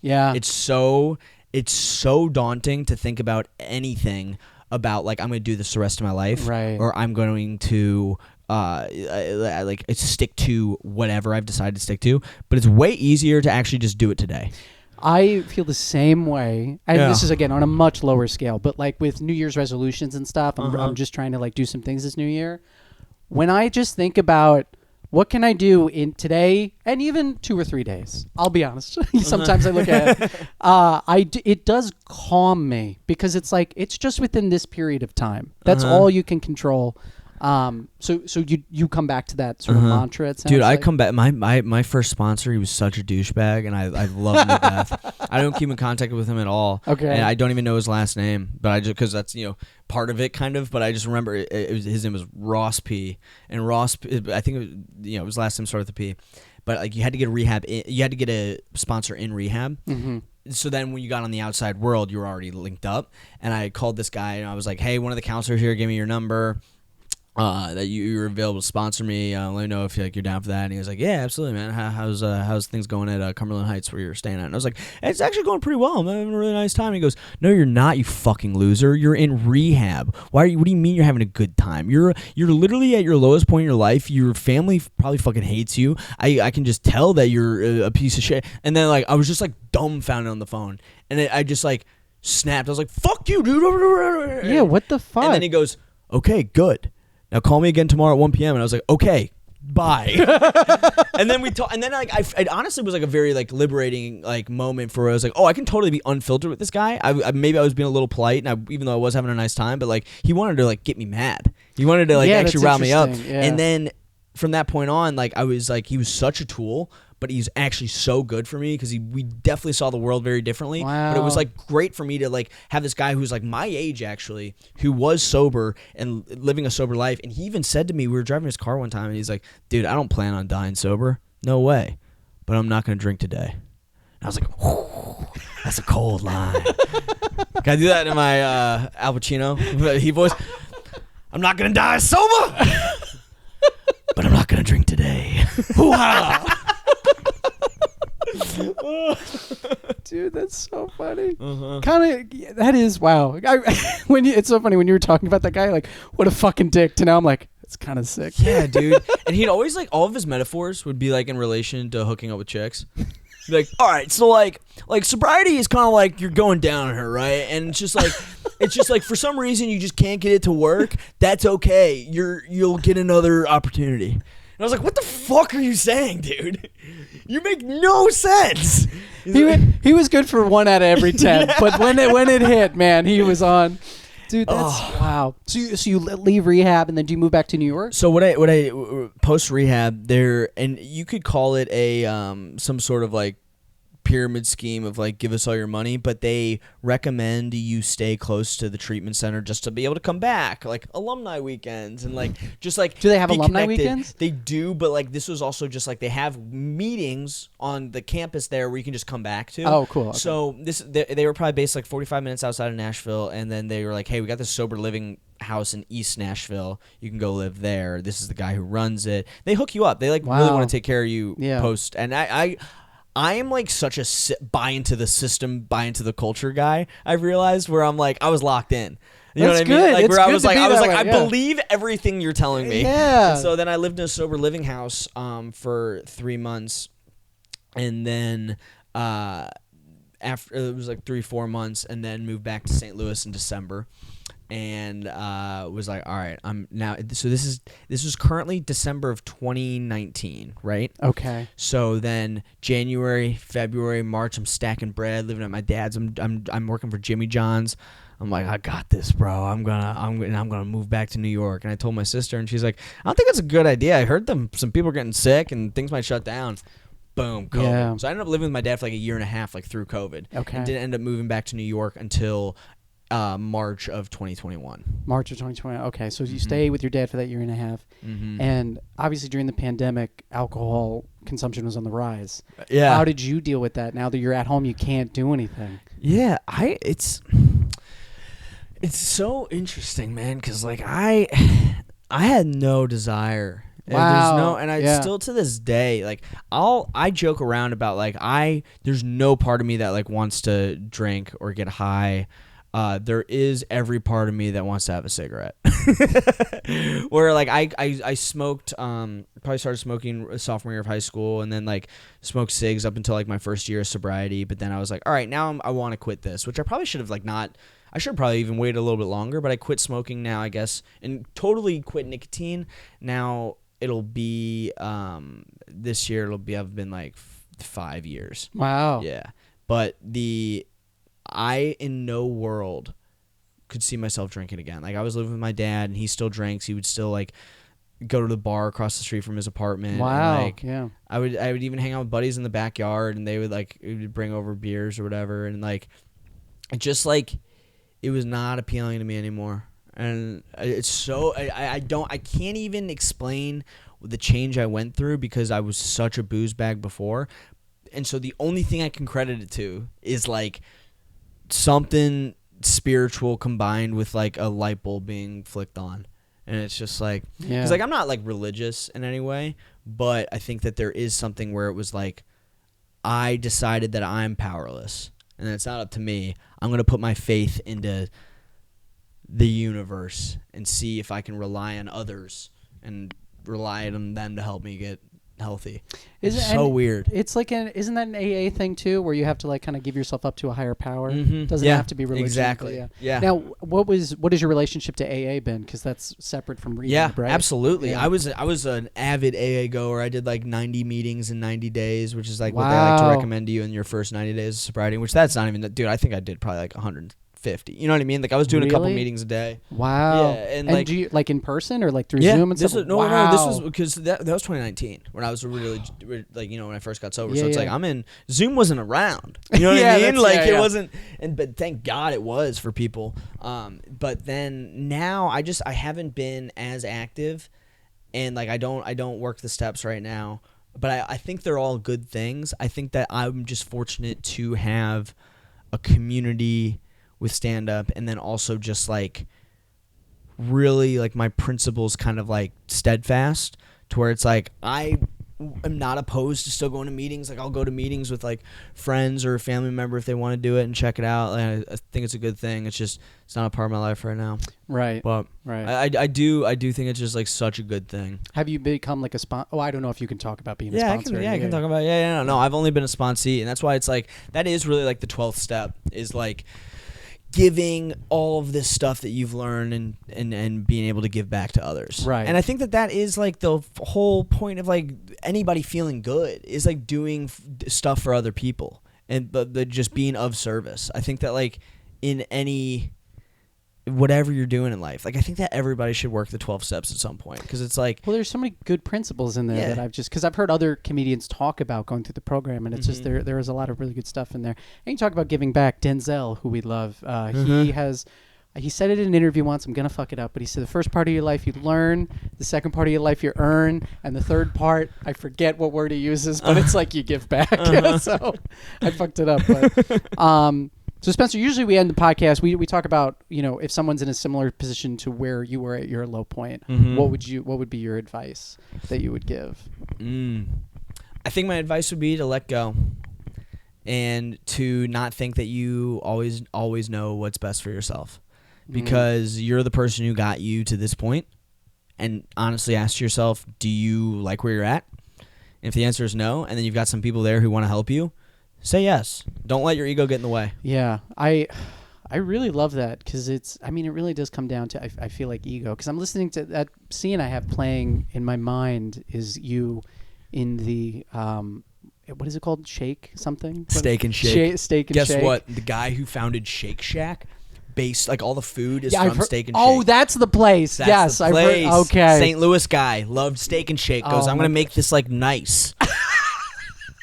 Yeah, it's so daunting to think about anything about like I'm going to do this the rest of my life, right? Or I'm going to like stick to whatever I've decided to stick to. But it's way easier to actually just do it today. I feel the same way, and this is again on a much lower scale. But like with New Year's resolutions and stuff, I'm just trying to like do some things this new year. When I just think about what can I do in today and even 2 or 3 days, I'll be honest. Sometimes I look at it. It does calm me because it's like it's just within this period of time. That's all you can control. So you come back to that sort of mantra. It sounds Dude, like. I come back. My first sponsor, he was such a douchebag, and I love him to death. I don't keep in contact with him at all. Okay, and I don't even know his last name, but I just because that's part of it, kind of. But I just remember his name was Ross P. And Ross, I think his last name started with a P. But like you had to get you had to get a sponsor in rehab. Mm-hmm. So then when you got on the outside world, you were already linked up. And I called this guy, and I was like, "Hey, one of the counselors here gave me your number. That you're available to sponsor me. Let me know if you're down for that." And he was like, "Yeah, absolutely, man. How's things going at Cumberland Heights where you're staying at?" And I was like, "It's actually going pretty well. I'm having a really nice time." And he goes, "No, you're not, you fucking loser. You're in rehab. What do you mean you're having a good time? You're literally at your lowest point in your life. Your family probably fucking hates you. I can just tell that you're a piece of shit." And then like I was just like dumbfounded on the phone, and I just like snapped. I was like, "Fuck you, dude." Yeah, what the fuck? And then he goes, "Okay, good. Now call me again tomorrow at 1 p.m. And I was like, "Okay, bye." And then we talked. And then like it honestly was like a very like liberating like moment for where I was like, "Oh, I can totally be unfiltered with this guy." Maybe I was being a little polite, and even though I was having a nice time, but like he wanted to like get me mad. He wanted to like actually rile me up. Yeah. And then from that point on, like I was like, he was such a tool. But he's actually so good for me because we definitely saw the world very differently. Wow. But it was like great for me to like have this guy who's like my age actually, who was sober and living a sober life. And he even said to me, we were driving his car one time, and he's like, "Dude, I don't plan on dying sober. No way. But I'm not going to drink today." And I was like, "Whew, that's a cold line." Can I do that in my Al Pacino he voice? "I'm not going to die sober, but I'm not going to drink today." Hoo-ha! Dude, that's so funny. Kind of, that is wow. It's so funny when you were talking about that guy, like what a fucking dick. To now I'm like, it's kind of sick. Yeah, dude. And he'd always like all of his metaphors would be like in relation to hooking up with chicks. Like, all right, so like sobriety is kind of like you're going down on her, right? And it's just like for some reason you just can't get it to work. That's okay. You'll get another opportunity. And I was like, "What the fuck are you saying, dude? You make no sense." He was good for 1 out of every 10, but when it hit, man, he was on. Dude, that's wow. So you leave rehab and then do you move back to New York? So what I post rehab there, and you could call it a some sort of like pyramid scheme of like give us all your money, but they recommend you stay close to the treatment center just to be able to come back, like alumni weekends and like just like do they have alumni connected. Weekends? They do, but like this was also just like they have meetings on the campus there where you can just come back to. Oh, cool. Okay. So they were probably based like 45 minutes outside of Nashville, and then they were like, "Hey, we got this sober living house in East Nashville. You can go live there. This is the guy who runs it." They hook you up. They like really want to take care of you post. And I am like such a buy into the system, buy into the culture guy. I've realized where I'm like I was locked in. You know what I mean? Good. Like it's where good I was like I believe everything you're telling me. Yeah. And so then I lived in a sober living house for 3 months, and then after it was like 3-4 months, and then moved back to St. Louis in December. And was like, all right, I'm now. So this is currently December of 2019, right? Okay. So then January, February, March, I'm stacking bread, living at my dad's. I'm working for Jimmy John's. I'm like, I got this, bro. I'm gonna move back to New York. And I told my sister, and she's like, I don't think that's a good idea. I heard some people are getting sick and things might shut down. Boom, COVID. Yeah. So I ended up living with my dad for like a year and a half, like through COVID. Okay. And didn't end up moving back to New York until March of 2021. March of 2020. Okay, so you stay with your dad for that year and a half, and obviously during the pandemic, alcohol consumption was on the rise. Yeah. How did you deal with that? Now that you're at home, you can't do anything. Yeah, It's so interesting, man, because like I had no desire. Wow. And I still to this day, like I joke around about like there's no part of me that like wants to drink or get high. There is every part of me that wants to have a cigarette. Where like I smoked, probably started smoking sophomore year of high school, and then like smoked cigs up until like my first year of sobriety. But then I was like, all right, now I want to quit this, which I probably should have like not. I should have probably even waited a little bit longer, but I quit smoking now, I guess, and totally quit nicotine. Now it'll be this year. I've been like 5 years. Wow. Yeah, but I in no world could see myself drinking again. Like I was living with my dad, and he still drinks. He would still like go to the bar across the street from his apartment. Wow. And, like, yeah. I would even hang out with buddies in the backyard, and they would bring over beers or whatever, and like it just like it was not appealing to me anymore. And it's so I can't even explain the change I went through because I was such a booze bag before. And so the only thing I can credit it to is like something spiritual combined with like a light bulb being flicked on. And it's just like, because like I'm not like religious in any way, but I think that there is something where it was like, I decided that I'm powerless and it's not up to me. I'm going to put my faith into the universe and see if I can rely on others and rely on them to help me get healthy. It's so weird. It's like isn't that an AA thing too, where you have to like kind of give yourself up to a higher power? Mm-hmm. Doesn't have to be religion. Exactly. Yeah. Now, what is your relationship to AA been? Because that's separate from Rehab, right? Absolutely. Yeah. I was an avid AA goer. I did like 90 meetings in 90 days, which is like what they like to recommend to you in your first 90 days of sobriety. Which that's not even dude. I think I did probably like 150. You know what I mean? Like I was doing a couple meetings a day. Wow. Yeah, and like, do you like in person or like through Zoom and stuff? No, this was because that was 2019 when I was really like when I first got sober. So it's like Zoom wasn't around. You know what I mean? Like it wasn't. But thank God it was for people. But then now I haven't been as active, and like I don't work the steps right now. But I think they're all good things. I think that I'm just fortunate to have a community with stand-up, and then also just like really like my principles kind of like steadfast to where it's like I am not opposed to still going to meetings. Like I'll go to meetings with like friends or a family member if they want to do it and check it out. And I think it's a good thing. It's not a part of my life right now. Right. But I do think it's just like such a good thing. Have you become like a sponsor? Oh, I don't know if you can talk about being a sponsor. I can talk about No, I've only been a sponsee, and that's why it's like that is really like the 12th step is like giving all of this stuff that you've learned and being able to give back to others. Right. And I think that is like the whole point of like anybody feeling good is like doing stuff for other people and but just being of service. I think that like in any whatever you're doing in life, like I think that everybody should work the 12 steps at some point because it's like, well, there's so many good principles in there that because I've heard other comedians talk about going through the program, and it's just there is a lot of really good stuff in there. And you talk about giving back. Denzel, who we love, he said it in an interview once. I'm gonna fuck it up, but he said the first part of your life you learn, the second part of your life you earn, and the third part I forget what word he uses, but it's like you give back. So I fucked it up, but. So Spencer, usually we end the podcast. We talk about if someone's in a similar position to where you were at your low point, what would be your advice that you would give? I think my advice would be to let go, and to not think that you always know what's best for yourself, because you're the person who got you to this point. And honestly, ask yourself, do you like where you're at? And if the answer is no, and then you've got some people there who want to help you, say yes. Don't let your ego get in the way. Yeah, I really love that because it really does come down to I feel like ego, because I'm listening to that scene I have playing in my mind is you in the what is it called? Shake something? Steak and Shake. Steak and Guess Shake. Guess what? The guy who founded Shake Shack, like all the food is from Steak and Shake. Oh, that's the place. That's the place. I've heard. Okay. St. Louis guy loved Steak and Shake. Goes, I'm gonna make this like nice.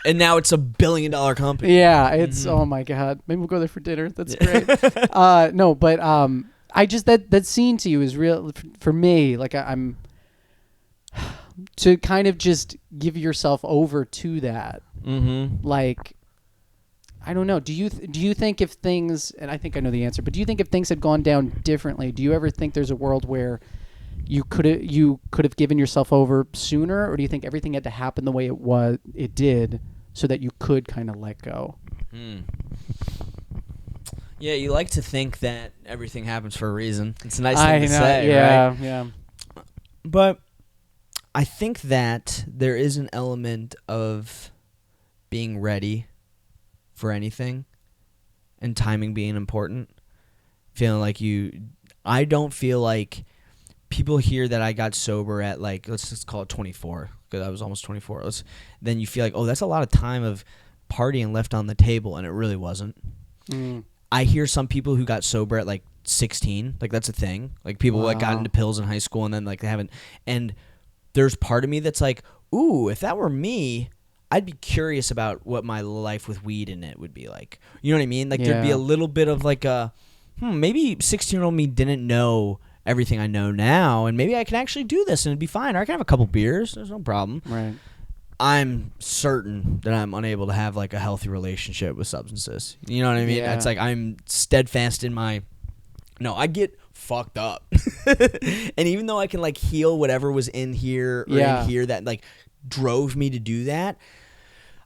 And now it's $1 billion company. Yeah, it's oh my god. Maybe we'll go there for dinner. That's great. No, but I just that scene to you is real for me. Like I'm to kind of just give yourself over to that. Like I don't know. Do you think if things, and I think I know the answer, but do you think if things had gone down differently, do you ever think there's a world where you could have given yourself over sooner, or do you think everything had to happen the way it did so that you could kind of let go? Yeah, you like to think that everything happens for a reason. It's a nice thing to say, right? Yeah. But I think that there is an element of being ready for anything and timing being important. Feeling like I don't feel like people hear that I got sober at like, let's just call it 24, because I was almost 24. Then you feel like, oh, that's a lot of time of partying left on the table, and it really wasn't. I hear some people who got sober at like 16, like that's a thing. Like people like got into pills in high school and then like they haven't. And there's part of me that's like, ooh, if that were me, I'd be curious about what my life with weed in it would be like. You know what I mean? Like there'd be a little bit of like maybe 16-year-old me didn't know everything I know now, and maybe I can actually do this and it'd be fine. Or I can have a couple beers. There's no problem. Right. I'm certain that I'm unable to have like a healthy relationship with substances. You know what I mean? Yeah. It's like I'm steadfast in my. No, I get fucked up, and even though I can like heal whatever was in here or in here that like drove me to do that,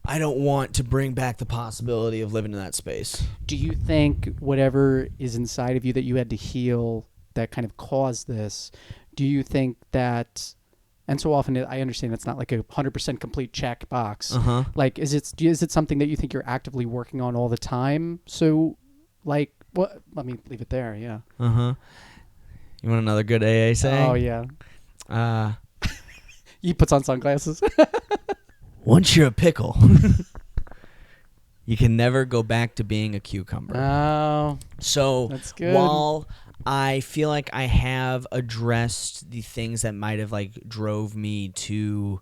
I don't want to bring back the possibility of living in that space. Do you think whatever is inside of you that you had to heal that kind of caused this? Do you think that? And so often, I understand it's not like a 100% complete check box. Like, is it something that you think you're actively working on all the time? So, like, what? Let me leave it there. Yeah. You want another good AA saying? Oh yeah. He puts on sunglasses. Once you're a pickle, you can never go back to being a cucumber. Oh. So that's good. While I feel like I have addressed the things that might have like drove me to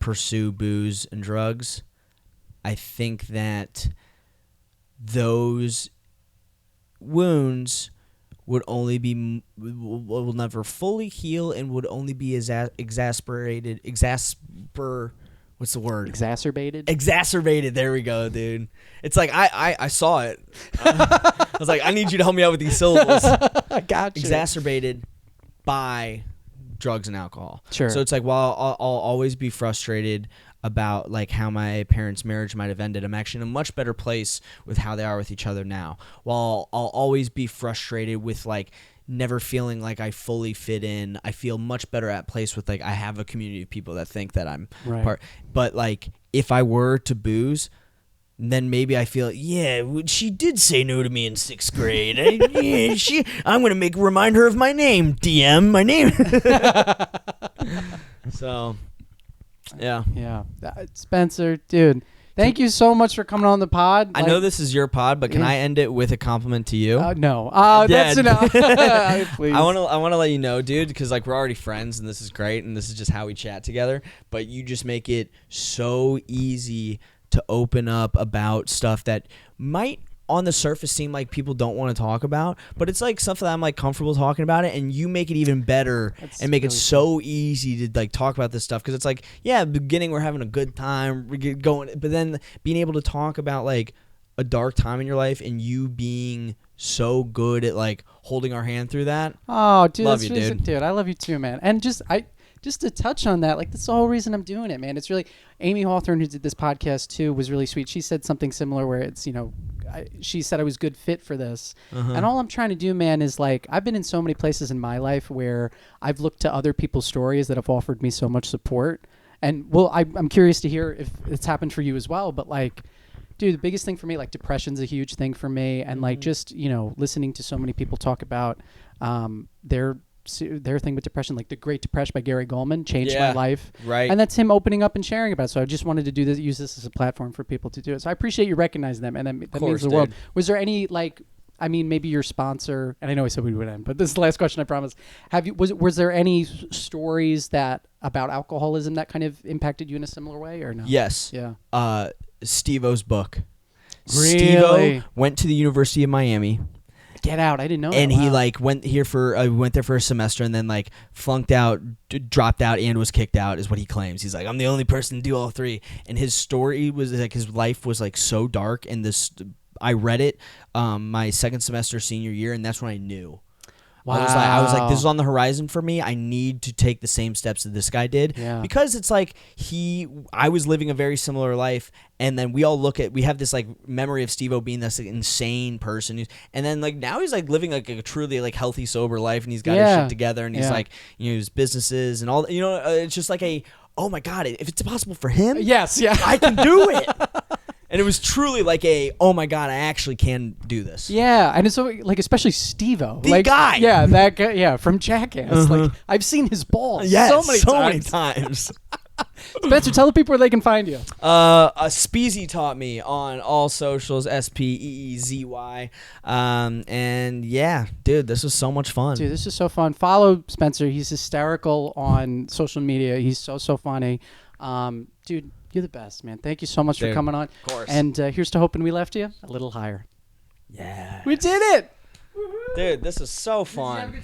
pursue booze and drugs, I think that those wounds would only be will never fully heal and would only be exacerbated. What's the word? Exacerbated? Exacerbated. There we go, dude. It's like I saw it. I was like, I need you to help me out with these syllables. I got you. Exacerbated by drugs and alcohol. Sure. So it's like while I'll always be frustrated about like how my parents' marriage might have ended, I'm actually in a much better place with how they are with each other now. While I'll always be frustrated with like never feeling like I fully fit in, I feel much better at place with like I have a community of people that think that I'm part. But like if I were to booze, then maybe I feel she did say no to me in 6th grade. I'm gonna remind her of my name. DM my name. So yeah. Spencer, dude, thank you so much for coming on the pod. I know this is your pod, but can I end it with a compliment to you? No. That's enough. Please. I want to let you know, dude, because like we're already friends, and this is great, and this is just how we chat together. But you just make it so easy to open up about stuff that might on the surface seem like people don't want to talk about, but it's like stuff that I'm like comfortable talking about it, and you make it even better and make it so easy to like talk about this stuff, because it's like, at the beginning we're having a good time, we get going, but then being able to talk about like a dark time in your life and you being so good at like holding our hand through that. Oh, dude, love you, dude. Dude, I love you too, man. And just to touch on that, like that's the whole reason I'm doing it, man. It's really Amy Hawthorne, who did this podcast too, was really sweet. She said something similar where it's, she said I was good fit for this. And all I'm trying to do, man, is like I've been in so many places in my life where I've looked to other people's stories that have offered me so much support. And well, I'm curious to hear if it's happened for you as well. But like, dude, the biggest thing for me, like depression's a huge thing for me. And like just, listening to so many people talk about their thing with depression, like The Great Depression by Gary Goldman changed my life. Right. And that's him opening up and sharing about it. So I just wanted to use this as a platform for people to do it. So I appreciate you recognizing them, and that means the world. Was there any maybe your sponsor, and I know I said we would end, but this is the last question, I promise. Was there any stories about alcoholism that kind of impacted you in a similar way, or no? Yes. Yeah. Steve-O's book. Really? Steve-O went to the University of Miami. Get out. I didn't know. And that. he Wow. like went there for a semester and then like flunked out, dropped out, and was kicked out is what he claims. He's like, I'm the only person to do all three. And his story was like his life was like so dark. And I read it my second semester senior year, and that's when I knew. Wow. I was like, this is on the horizon for me. I need to take the same steps that this guy did. Yeah. Because it's like I was living a very similar life, and then we have this like memory of Steve-O being this like, insane person, and then like now he's like living like a truly like healthy, sober life, and he's got his shit together, and he's like, his businesses and all, it's just like oh my God, if it's possible for him, yes, yeah, I can do it. And it was truly like oh my God, I actually can do this. Yeah, and it's so like especially Steve-O, the guy. Yeah, that guy. Yeah, from Jackass. Like I've seen his balls so many times. Spencer, tell the people where they can find you. Speezy taught me on all socials, SPEEZY. And yeah, dude, this was so much fun. Dude, this is so fun. Follow Spencer. He's hysterical on social media. He's so funny. Dude, you're the best, man. Thank you so much for coming on. Of course. And here's to hoping we left you a little higher. Yeah. We did it. Dude, this is so fun.